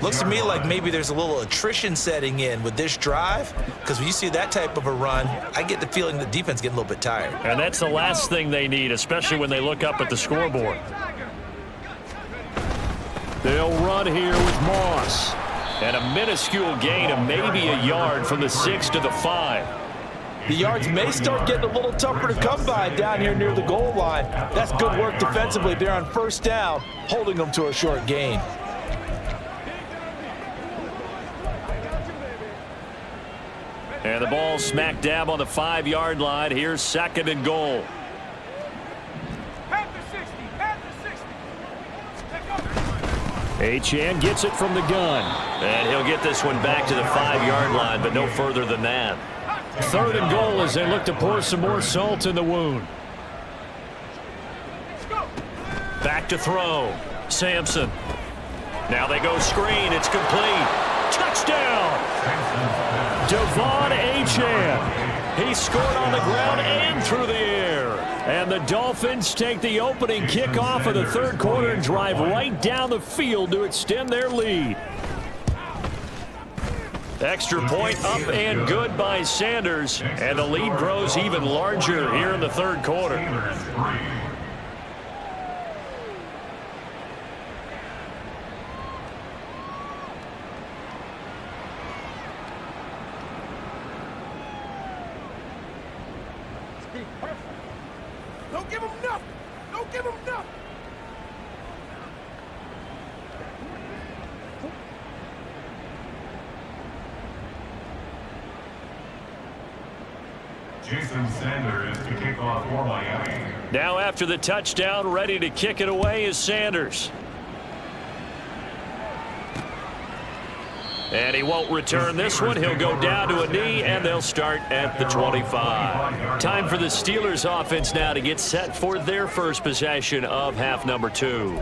Looks to me like maybe there's a little attrition setting in with this drive, because when you see that type of a run, I get the feeling the defense getting a little bit tired. And that's the last thing they need, especially when they look up at the scoreboard. They'll run here with Moss. And a minuscule gain of maybe a yard from the 6 to the 5. The yards may start getting a little tougher to come by down here near the goal line. That's good work defensively there on 1st down, holding them to a short gain. And the ball smack dab on the 5-yard line. Here's 2nd and goal. Achane gets it from the gun. And he'll get this one back to the 5-yard line, but no further than that. 3rd and goal as they look to pour some more salt in the wound. Back to throw. Sampson. Now they go screen. It's complete. Touchdown! Devon Achane. He scored on the ground and through the air. And the Dolphins take the opening kickoff of the 3rd quarter and drive right down the field to extend their lead. Extra point up and good by Sanders. And the lead grows even larger here in the 3rd quarter. Don't give him nothing. Don't give him nothing. Jason Sanders to kick off for Miami. Now after the touchdown, ready to kick it away is Sanders. And he won't return this one. He'll go down to a knee, and they'll start at the 25. Time for the Steelers offense now to get set for their first possession of half number 2.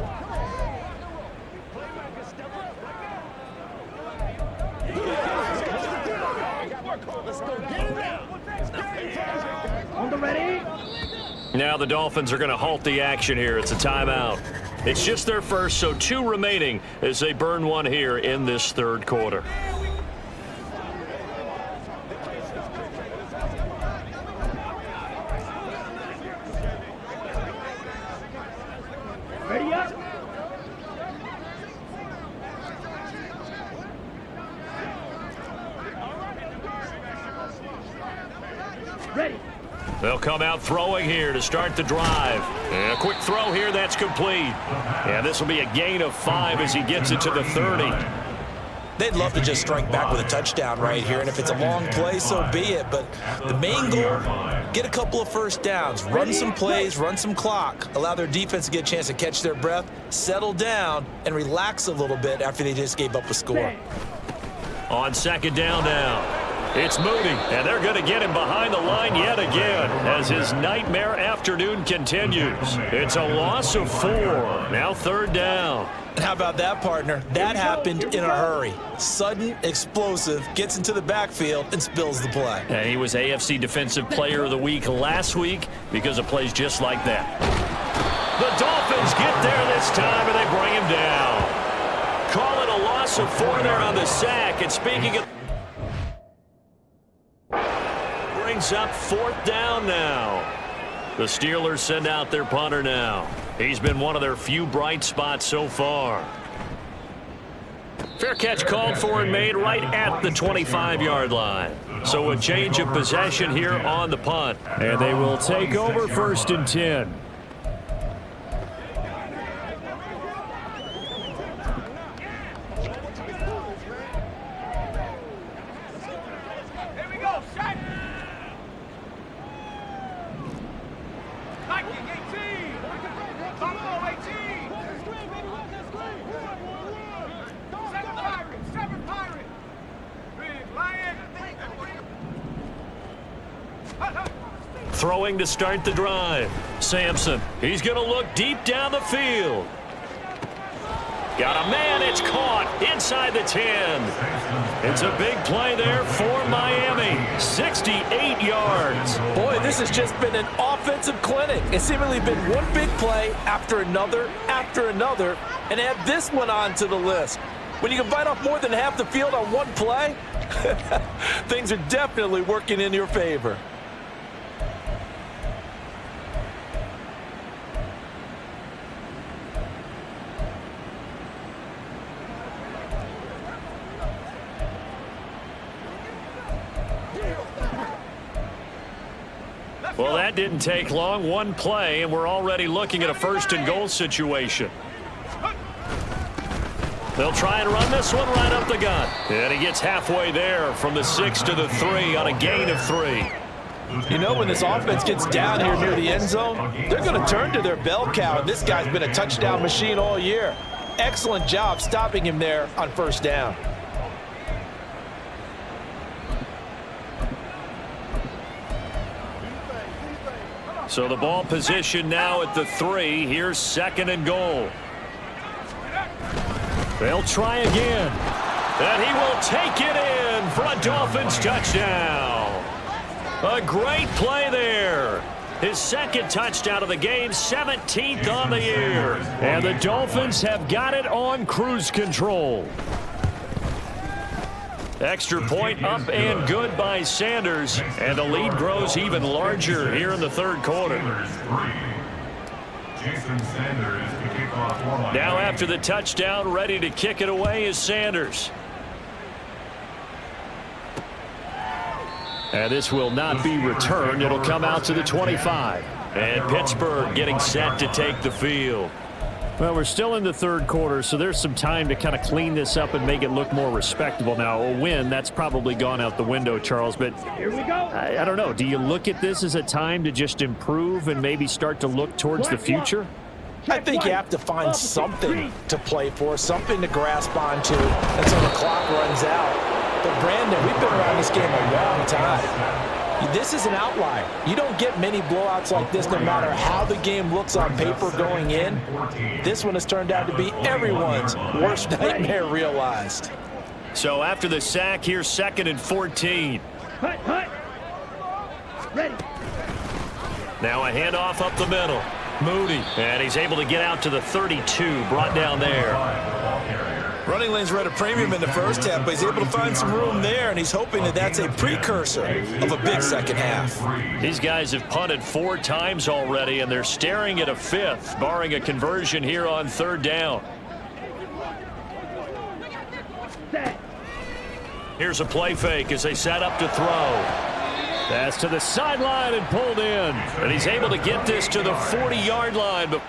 On the ready. Now the Dolphins are going to halt the action here. It's a timeout. It's just their first, so 2 remaining as they burn one here in this third quarter. Ready up. Ready. They'll come out throwing here to start the drive. And a quick throw here, that's complete. And this will be a gain of 5 as he gets it to the 30. They'd love to just strike back with a touchdown right here, and if it's a long play, so be it. But the main goal, get a couple of first downs, run some plays, run some clock, allow their defense to get a chance to catch their breath, settle down, and relax a little bit after they just gave up a score. On second down now. It's Mooney, and they're going to get him behind the line yet again as his nightmare afternoon continues. It's a loss of 4. Now third down. And how about that, partner? That happened in a hurry. Sudden, explosive, gets into the backfield and spills the play. And he was AFC Defensive Player of the Week last week because of plays just like that. The Dolphins get there this time, and they bring him down. Call it a loss of 4 there on the sack. And speaking of... brings up 4th down now. The Steelers send out their punter now. He's been one of their few bright spots so far. Fair catch called for and made right at the 25-yard line. So a change of possession here on the punt. And they will take over 1st and 10. Throwing to start the drive. Sampson, he's going to look deep down the field. Got a man, it's caught inside the 10. It's a big play there for Miami. 68 yards. Boy, this has just been an offensive clinic. It's seemingly been one big play after another, and add this one on to the list. When you can bite off more than half the field on one play, things are definitely working in your favor. Well, that didn't take long. One play, and we're already looking at a 1st and goal situation. They'll try and run this one right up the gut. And he gets halfway there from the 6 to the 3 on a gain of 3. You know, when this offense gets down here near the end zone, they're going to turn to their bell cow, and this guy's been a touchdown machine all year. Excellent job stopping him there on 1st down. So the ball position now at the 3. Here's 2nd and goal. They'll try again. And he will take it in for a Dolphins touchdown. A great play there. His 2nd touchdown of the game, 17th on the year. And the Dolphins have got it on cruise control. Extra point up and good by Sanders, and the lead grows even larger here in the third quarter. Now after the touchdown, ready to kick it away is Sanders. And this will not be returned. It'll come out to the 25. And Pittsburgh getting set to take the field. Well, we're still in the third quarter, so there's some time to kind of clean this up and make it look more respectable. Now, a win, that's probably gone out the window, Charles, but Here we go. I don't know. Do you look at this as a time to just improve and maybe start to look towards the future? I think you have to find something to play for, something to grasp onto until the clock runs out. But, Brandon, we've been around this game a long time. This is an outlier. You don't get many blowouts like this no matter how the game looks on paper going in. This one has turned out to be everyone's worst nightmare realized. So after the sack, here's 2nd and 14. Hut, hut. Ready. Now a handoff up the middle. Moody, and he's able to get out to the 32, brought down there. Running lanes were at a premium in the first half, but he's able to find some room there, and he's hoping that that's a precursor of a big second half. These guys have punted 4 times already, and they're staring at a 5th, barring a conversion here on 3rd down. Here's a play fake as they set up to throw. Pass to the sideline and pulled in. And he's able to get this to the 40-yard line. But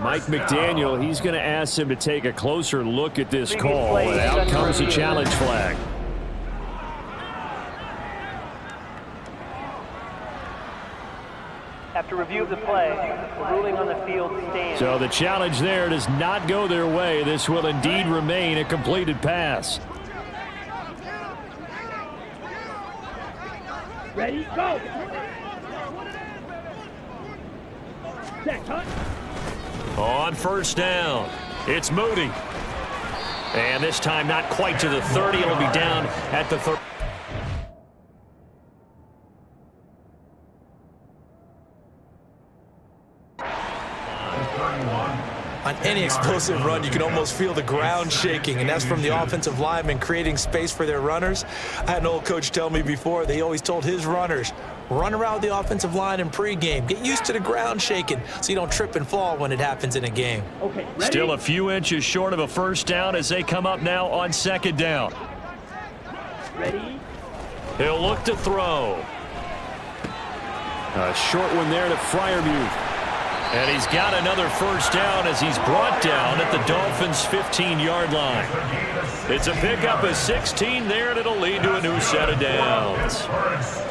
Mike McDaniel, he's going to ask him to take a closer look at this call, and out comes a challenge flag. After review of the play, the ruling on the field stands. So the challenge there does not go their way. This will indeed remain a completed pass. Ready, go! Set, cut. On 1st down, it's Moody. And this time not quite to the 30. It'll be down at the 30. On any explosive run, you can almost feel the ground shaking, and that's from the offensive linemen creating space for their runners. I had an old coach tell me before, they always told his runners, run around the offensive line in pregame. Get used to the ground shaking so you don't trip and fall when it happens in a game. Okay, ready? Still a few inches short of a 1st down as they come up now on 2nd down. Ready? He'll look to throw. A short one there to Fryermuth. And he's got another 1st down as he's brought down at the Dolphins' 15-yard line. It's a pickup of 16 there, and it'll lead to a new set of downs.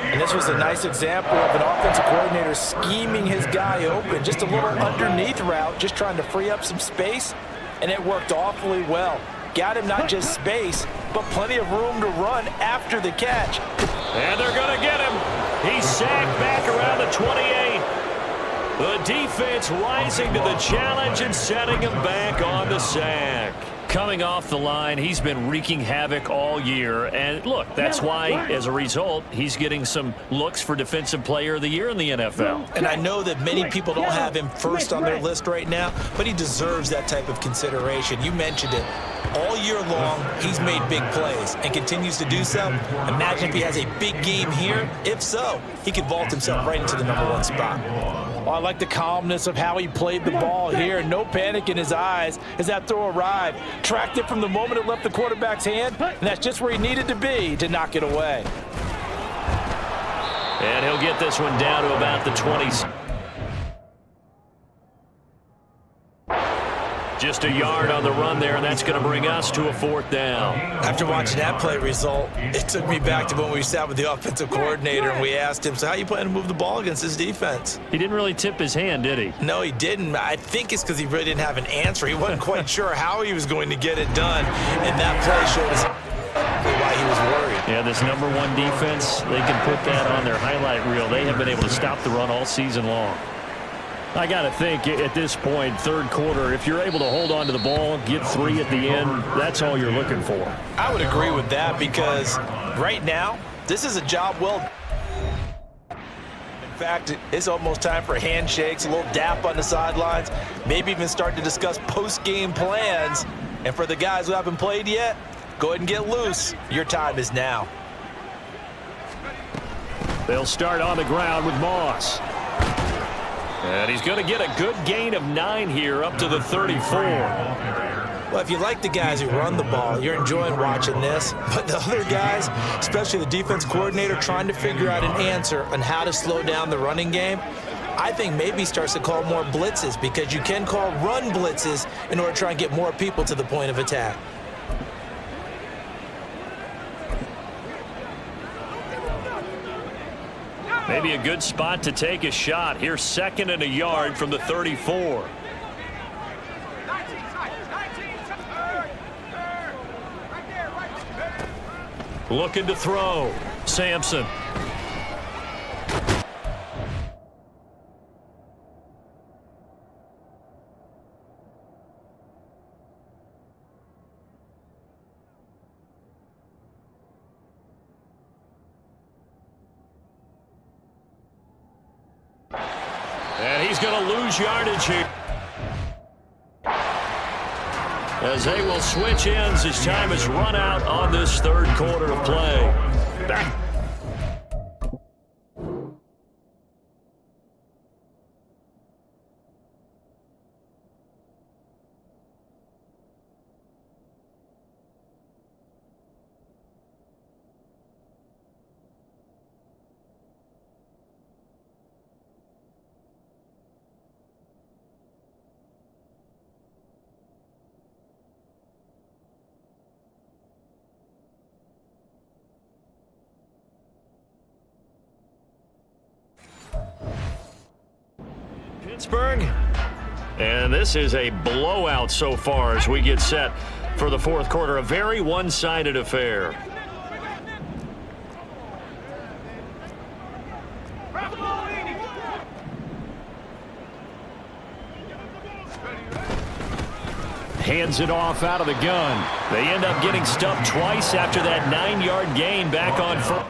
And this was a nice example of an offensive coordinator scheming his guy open. Just a little underneath route, just trying to free up some space, and it worked awfully well. Got him not just space, but plenty of room to run after the catch. And they're going to get him. He's sacked back around the 28. The defense rising to the challenge and setting him back on the sack. Coming off the line, he's been wreaking havoc all year. And look, that's why, as a result, he's getting some looks for Defensive Player of the Year in the NFL. And I know that many people don't have him first on their list right now, but he deserves that type of consideration. You mentioned it. All year long, he's made big plays and continues to do so. Imagine if he has a big game here. If so, he could vault himself right into the #1 spot. Well, I like the calmness of how he played the ball here. No panic in his eyes as that throw arrived. Tracked it from the moment it left the quarterback's hand, and that's just where he needed to be to knock it away. And he'll get this one down to about the 20s. Just a yard on the run there, and that's going to bring us to a 4th down. After watching that play result, it took me back to when we sat with the offensive coordinator and we asked him, so how you plan to move the ball against this defense? He didn't really tip his hand, did he? No, he didn't. I think it's because he really didn't have an answer. He wasn't quite sure how he was going to get it done, and that play showed us why he was worried. Yeah, this #1 defense, they can put that on their highlight reel. They have been able to stop the run all season long. I got to think at this point, 3rd quarter, if you're able to hold on to the ball, get 3 at the end, that's all you're looking for. I would agree with that because right now, this is a job well done. In fact, it's almost time for handshakes, a little dap on the sidelines, maybe even start to discuss post-game plans. And for the guys who haven't played yet, go ahead and get loose. Your time is now. They'll start on the ground with Moss. And he's going to get a good gain of 9 here up to the 34. Well, if you like the guys who run the ball, you're enjoying watching this. But the other guys, especially the defense coordinator, trying to figure out an answer on how to slow down the running game, I think maybe starts to call more blitzes, because you can call run blitzes in order to try and get more people to the point of attack. Maybe a good spot to take a shot. Here's 2nd and a yard from the 34. Looking to throw. Sampson. And he's going to lose yardage here, as they will switch ends as time has run out on this 3rd quarter of play. Back. Pittsburgh, and this is a blowout so far as we get set for the 4th quarter. A very one-sided affair. Hands it off out of the gun. They end up getting stuffed twice after that 9-yard gain back on first.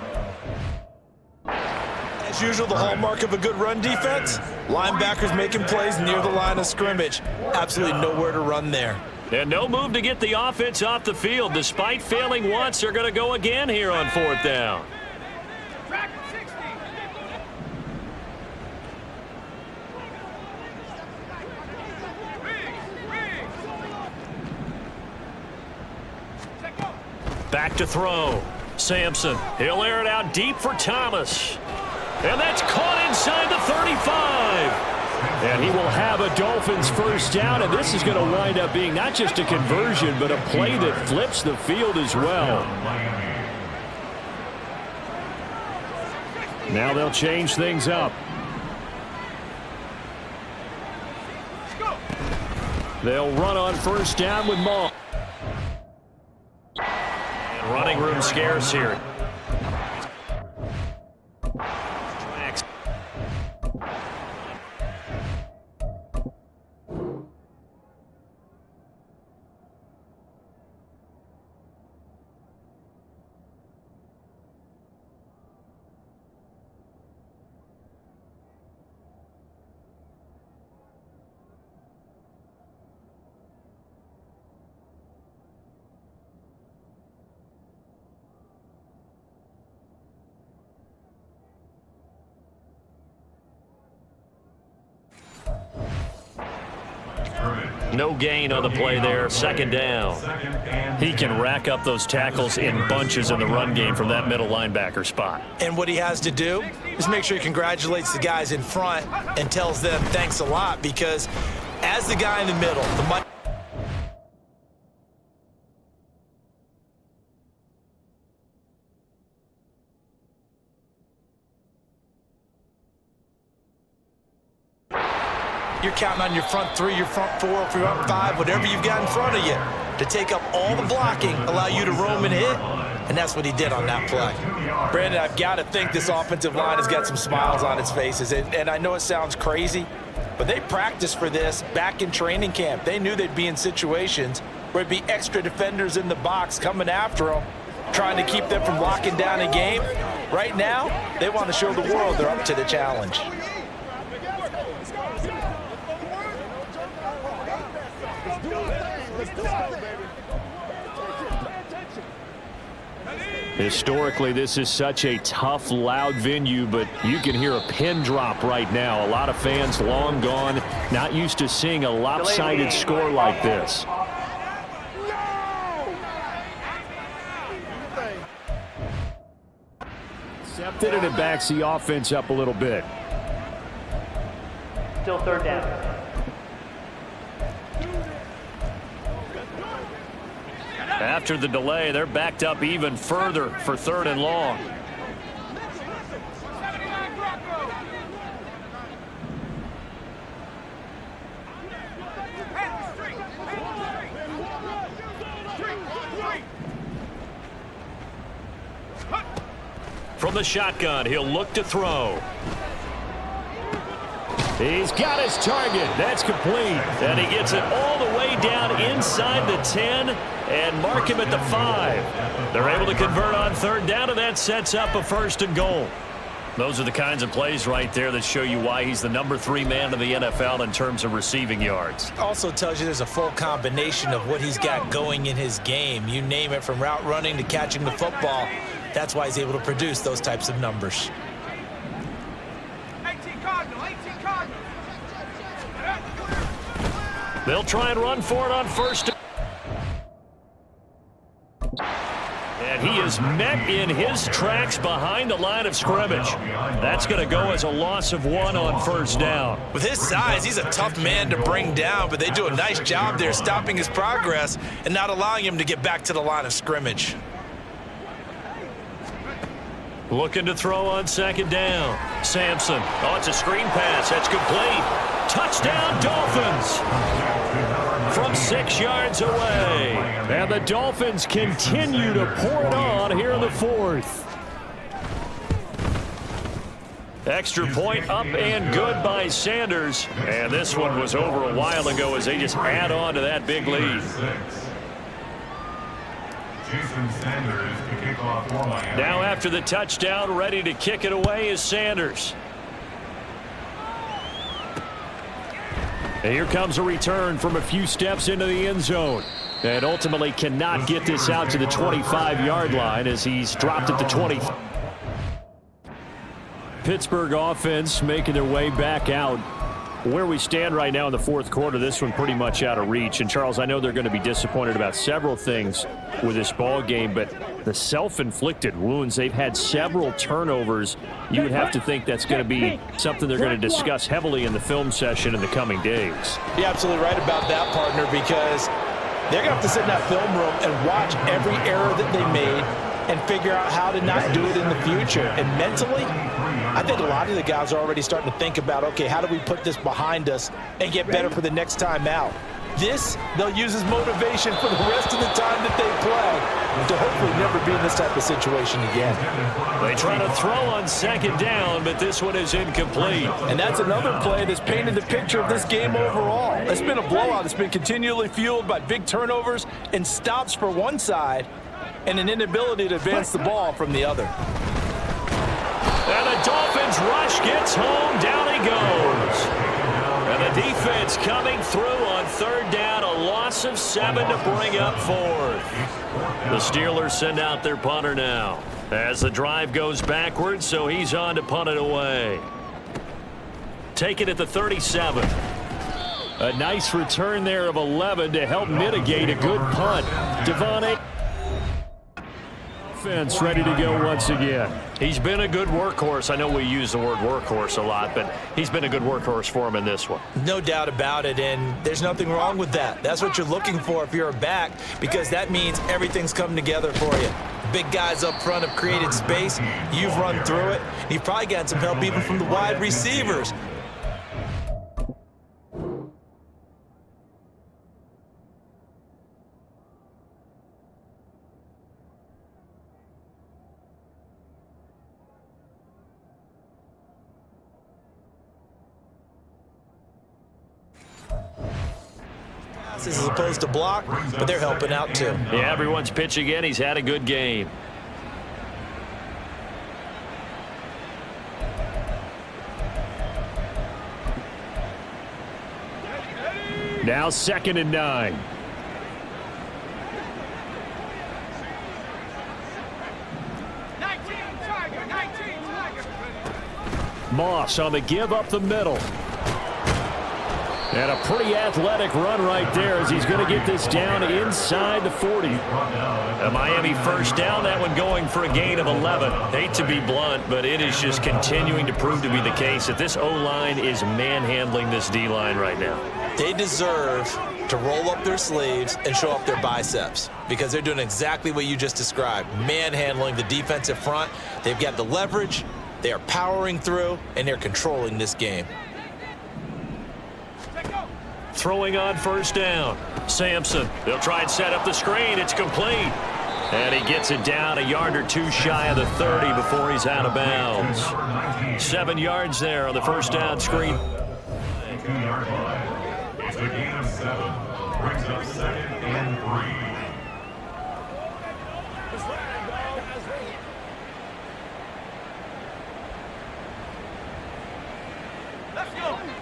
As usual, the hallmark of a good run defense, linebackers making plays near the line of scrimmage. Absolutely nowhere to run there. And no move to get the offense off the field. Despite failing once, they're going to go again here on 4th down. Back to throw. Sampson. He'll air it out deep for Thomas. And that's caught inside the 35. And he will have a Dolphins first down, and this is going to wind up being not just a conversion, but a play that flips the field as well. Now they'll change things up. They'll run on first down with Maul. And running room scarce here. No gain on the play there. 2nd down. He can rack up those tackles in bunches in the run game from that middle linebacker spot. And what he has to do is make sure he congratulates the guys in front and tells them thanks a lot, because as the guy in the middle, you're counting on your front 3, your front 4, your front 5, whatever you've got in front of you to take up all the blocking, allow you to roam and hit, and that's what he did on that play. Brandon, I've got to think this offensive line has got some smiles on its faces, and I know it sounds crazy, but they practiced for this back in training camp. They knew they'd be in situations where it'd be extra defenders in the box coming after them, trying to keep them from locking down a game. Right now, they want to show the world they're up to the challenge. Historically, this is such a tough, loud venue, but you can hear a pin drop right now. A lot of fans long gone, not used to seeing a lopsided score like this. Accepted, and it backs the offense up a little bit. Still third down. After the delay, they're backed up even further for 3rd and long. From the shotgun, he'll look to throw. He's got his target. That's complete. And he gets it all the way down inside the 10 and mark him at the 5. They're able to convert on 3rd down, and that sets up a 1st and goal. Those are the kinds of plays right there that show you why he's the number 3 man in the NFL in terms of receiving yards. Also tells you there's a full combination of what he's got going in his game. You name it, from route running to catching the football. That's why he's able to produce those types of numbers. 18 Cardinal. They'll try and run for it on 1st. And he is met in his tracks behind the line of scrimmage. That's going to go as a loss of 1 on 1st down. With his size, he's a tough man to bring down, but they do a nice job there stopping his progress and not allowing him to get back to the line of scrimmage. Looking to throw on 2nd down. Sampson. Oh, it's a screen pass. That's complete. Touchdown, Dolphins. From 6 yards away. And the Dolphins continue to pour it on here in the 4th. Extra point up and good by Sanders. And this one was over a while ago as they just add on to that big lead. Now after the touchdown, ready to kick it away is Sanders. And here comes a return from a few steps into the end zone. And ultimately cannot get this out to the 25-yard line as he's dropped at the 20. Pittsburgh offense making their way back out. Where we stand right now in the 4th quarter, this one pretty much out of reach. And, Charles, I know they're going to be disappointed about several things with this ball game, but the self-inflicted wounds, they've had several turnovers. You would have to think that's going to be something they're going to discuss heavily in the film session in the coming days. You're absolutely right about that, partner, because they're going to have to sit in that film room and watch every error that they made and figure out how to not do it in the future. And mentally, I think a lot of the guys are already starting to think about, okay, how do we put this behind us and get better for the next time out? This, they'll use as motivation for the rest of the time that they play to hopefully never be in this type of situation again. They try to throw on 2nd down, but this one is incomplete. And that's another play that's painted the picture of this game overall. It's been a blowout. It's been continually fueled by big turnovers and stops for one side and an inability to advance the ball from the other. And the Dolphins rush gets home. Down he goes. And the defense coming through on 3rd down. A loss of 7 to bring up 4th. The Steelers send out their punter now as the drive goes backwards, so he's on to punt it away. Take it at the 37. A nice return there of 11 to help mitigate a good punt. Devon Offense ready to go once again. He's been a good workhorse. I know we use the word workhorse a lot, but he's been a good workhorse for him in this one. No doubt about it, and there's nothing wrong with that. That's what you're looking for if you're a back, because that means everything's come together for you. Big guys up front have created space. You've run through it. You've probably gotten some help even from the wide receivers. As opposed to block, but they're helping out too. Yeah, everyone's pitching in. He's had a good game. Now 2nd and 9. Moss on the give up the middle. And a pretty athletic run right there as he's going to get this down inside the 40. A Miami first down, that one going for a gain of 11. Hate to be blunt, but it is just continuing to prove to be the case that this O-line is manhandling this D-line right now. They deserve to roll up their sleeves and show up their biceps because they're doing exactly what you just described, manhandling the defensive front. They've got the leverage, they are powering through, and they're controlling this game. Throwing on first down. Sampson. They'll try and set up the screen. It's complete. And he gets it down a yard or two shy of the 30 before he's out of bounds. 7 yards there on the first down screen. 2-yard line. It's a gain of 7. Brings up 2nd and 3.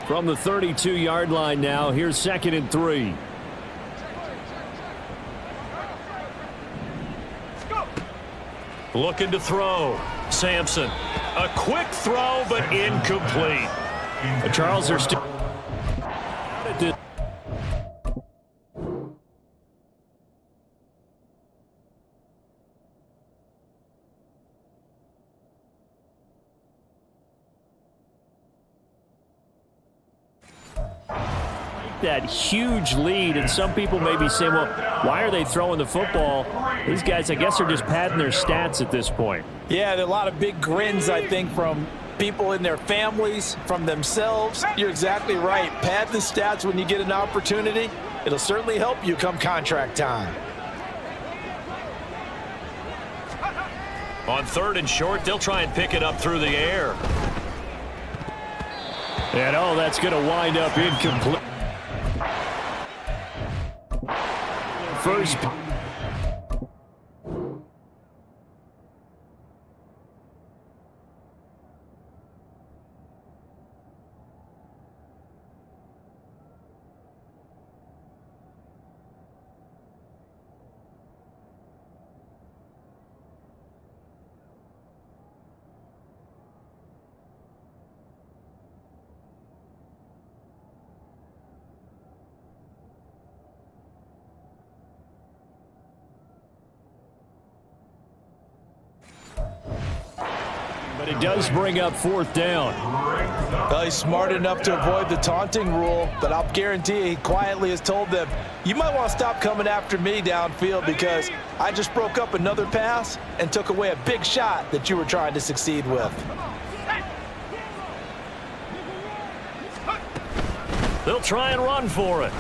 From the 32-yard line now, here's 2nd and 3. Looking to throw. Sampson. A quick throw, but incomplete. Charles are still... that huge lead, and some people may be saying, well, why are they throwing the football? These guys, I guess, are just padding their stats at this point. Yeah, there are a lot of big grins, I think, from people in their families, from themselves. You're exactly right. Pad the stats when you get an opportunity. It'll certainly help you come contract time. On 3rd and short, they'll try and pick it up through the air. And, oh, that's going to wind up incomplete. First. But it does bring up 4th down. Well, he's smart enough to avoid the taunting rule, but I'll guarantee he quietly has told them, you might want to stop coming after me downfield because I just broke up another pass and took away a big shot that you were trying to succeed with. They'll try and run for it.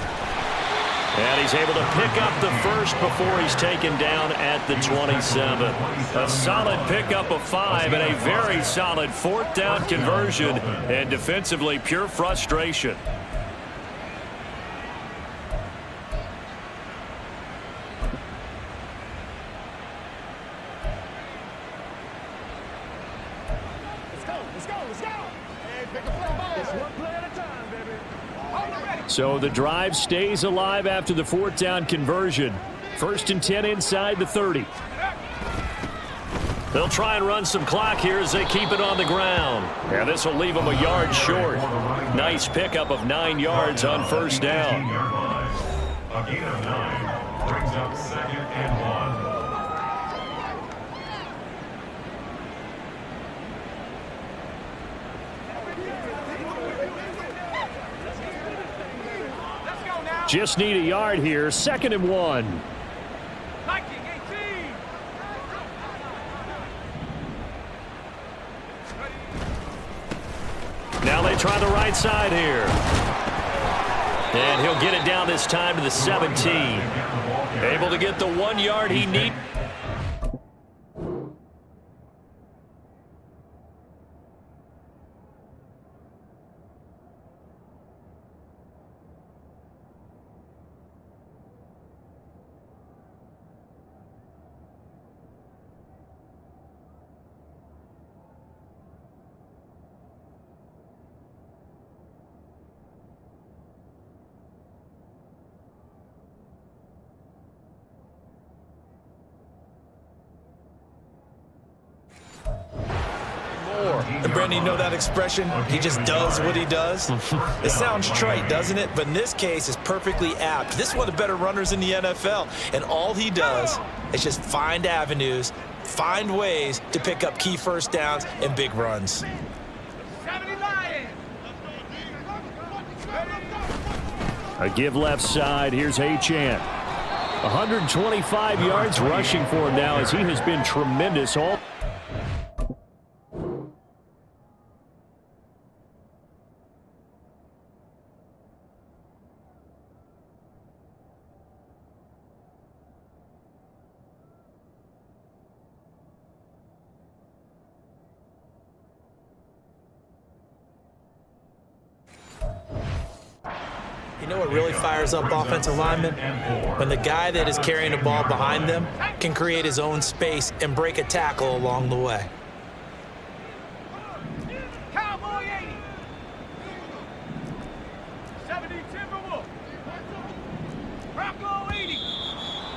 And he's able to pick up the first before he's taken down at the 27. A solid pickup of 5 and a very solid 4th down conversion, and defensively pure frustration. So the drive stays alive after the 4th down conversion. 1st and 10 inside the 30. They'll try and run some clock here as they keep it on the ground. And this will leave them a yard short. Nice pickup of 9 yards on first down. A gain of 9 brings up 2nd and 1. Just need a yard here. 2nd and 1. Now they try the right side here. And he'll get it down this time to the 17. Able to get the 1 yard he needs. And Brandon, you know that expression? He just does what he does. It sounds trite, doesn't it? But in this case, it's perfectly apt. This is one of the better runners in the NFL. And all he does is just find avenues, find ways to pick up key first downs and big runs. A give left side. Here's Achane. 125 yards rushing for him now as he has been tremendous all. You know what really fires up offensive linemen? When the guy that is carrying the ball behind them can create his own space and break a tackle along the way. Cowboy 80. 70 Timberwolf. Bronco 80.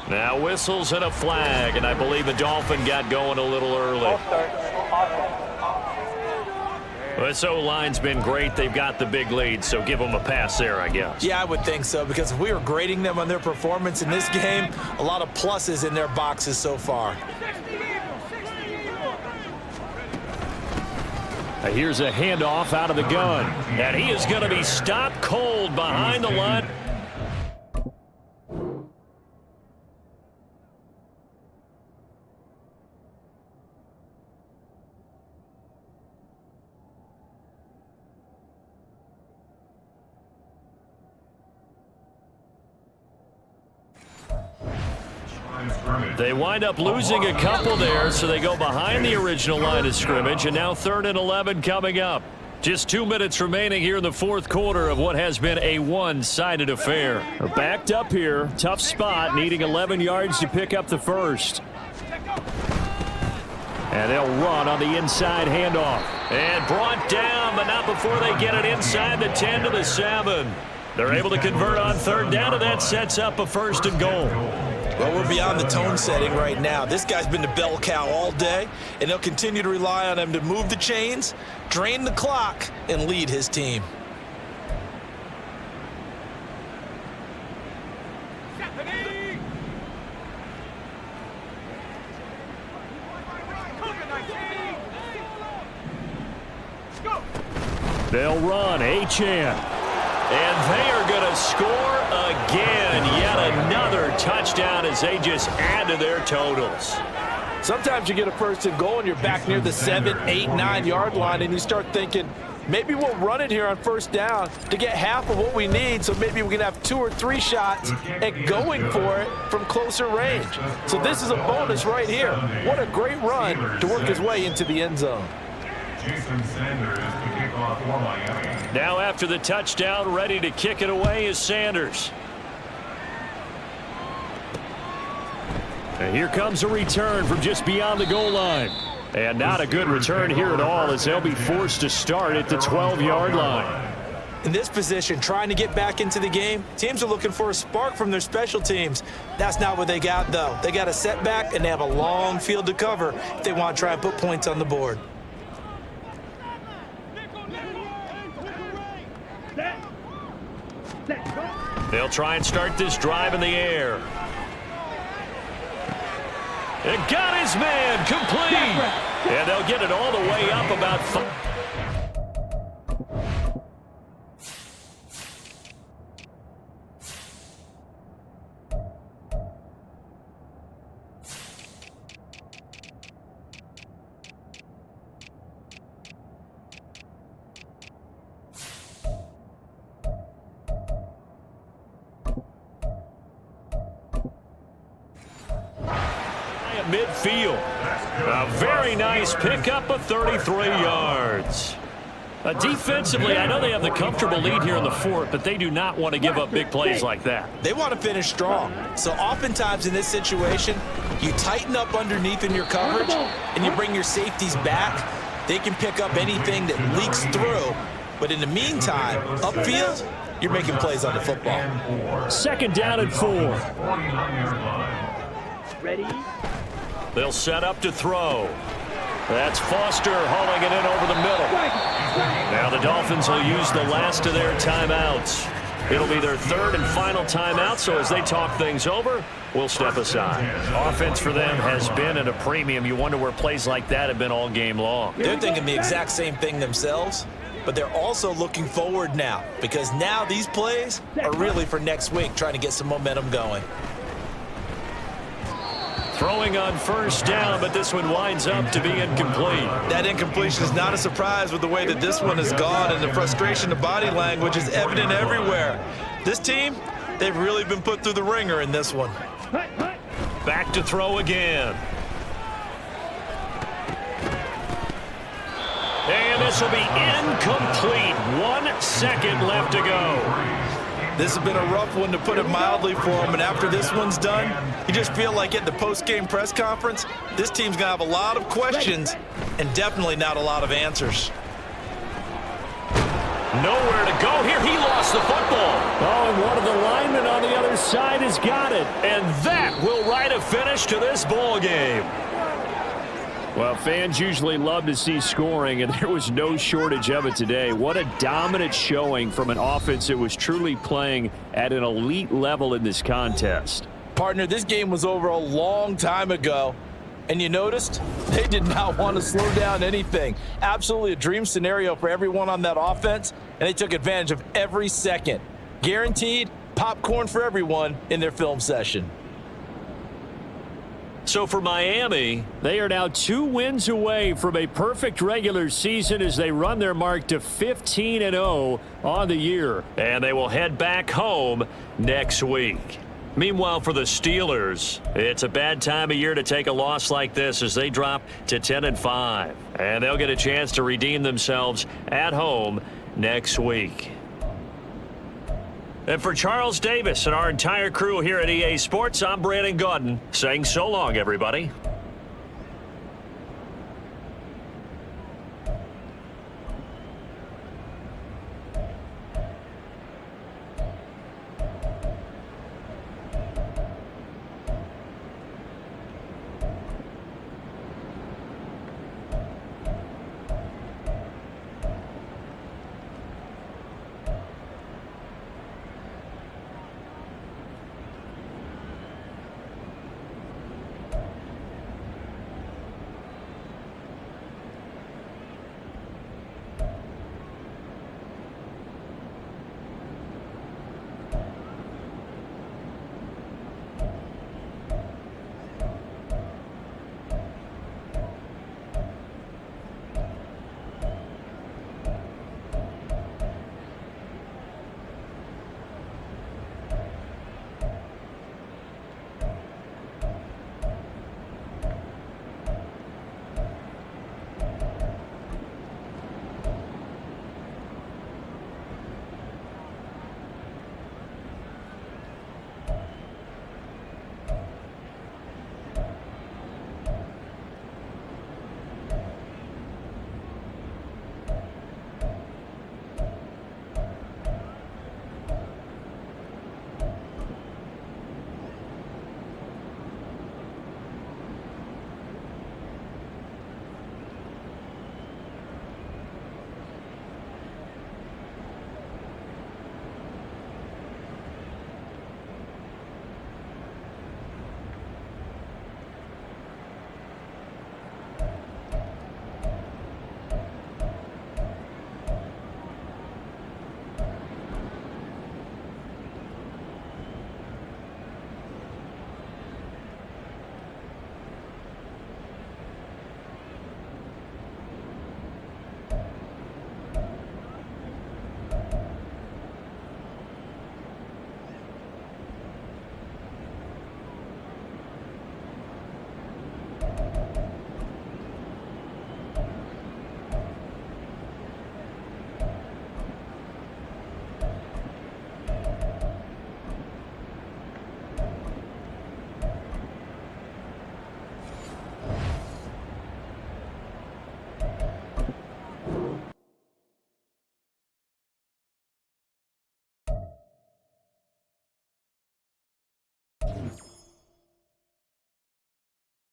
Now whistles and a flag, and I believe the Dolphin got going a little early. All start. Offense. This O-line's been great. They've got the big lead, so give them a pass there, I guess. Yeah, I would think so, because if we were grading them on their performance in this game, a lot of pluses in their boxes so far. Here's a handoff out of the gun. And he is going to be stopped cold behind the line. They wind up losing a couple there, so they go behind the original line of scrimmage, and now 3rd and 11 coming up. Just 2 minutes remaining here in the fourth quarter of what has been a one-sided affair. Backed up here, tough spot, needing 11 yards to pick up the first. And they'll run on the inside handoff. And brought down, but not before they get it inside the 10 to the 7. They're able to convert on 3rd down, and that sets up a 1st and goal. Well, we're beyond the tone setting right now. This guy's been the bell cow all day, and they'll continue to rely on him to move the chains, drain the clock, and lead his team. They'll run. Achane. And they are going to score again. Yet another touchdown as they just add to their totals. Sometimes you get a 1st and goal and you're back near the 7, 8, 9 yard line, and you start thinking, maybe we'll run it here on 1st down to get half of what we need, so maybe we can have 2 or 3 shots at going for it from closer range. So this is a bonus right here. What a great run to work his way into the end zone. Jason Sanders to kick off for Miami. Now after the touchdown, ready to kick it away is Sanders. And here comes a return from just beyond the goal line. And not a good return here at all, as they'll be forced to start at the 12-yard line. In this position, trying to get back into the game, teams are looking for a spark from their special teams. That's not what they got, though. They got a setback, and they have a long field to cover if they want to try and put points on the board. They'll try and start this drive in the air. It got his man complete. And they'll get it all the way up about 5. Midfield. A very nice pickup of 33 yards. Defensively, I know they have the comfortable lead here in the fourth, but they do not want to give up big plays like that. They want to finish strong. So oftentimes in this situation, you tighten up underneath in your coverage and you bring your safeties back. They can pick up anything that leaks through. But in the meantime, upfield, you're making plays on the football. 2nd down and 4. Ready? They'll set up to throw. That's Foster hauling it in over the middle. Now the Dolphins will use the last of their timeouts. It'll be their third and final timeout, so as they talk things over, we'll step aside. Offense for them has been at a premium. You wonder where plays like that have been all game long. They're thinking the exact same thing themselves, but they're also looking forward now because now these plays are really for next week, trying to get some momentum going. Throwing on first down, but this one winds up to be incomplete. That incompletion is not a surprise with the way that this one has gone, and the frustration, the body language is evident everywhere. This team, they've really been put through the ringer in this one. Back to throw again. And this will be incomplete. 1 second left to go. This has been a rough one, to put it mildly, for him, and after this one's done, you just feel like at the post-game press conference, this team's going to have a lot of questions and definitely not a lot of answers. Nowhere to go here. He lost the football. Oh, and one of the linemen on the other side has got it. And that will write a finish to this ball game. Well, fans usually love to see scoring, and there was no shortage of it today. What a dominant showing from an offense that was truly playing at an elite level in this contest. Partner, this game was over a long time ago, and you noticed they did not want to slow down anything. Absolutely a dream scenario for everyone on that offense, and they took advantage of every second. Guaranteed popcorn for everyone in their film session. So for Miami, they are now 2 wins away from a perfect regular season as they run their mark to 15-0 on the year. And they will head back home next week. Meanwhile, for the Steelers, it's a bad time of year to take a loss like this as they drop to 10-5. And they'll get a chance to redeem themselves at home next week. And for Charles Davis and our entire crew here at EA Sports, I'm Brandon Gaudin saying so long, everybody.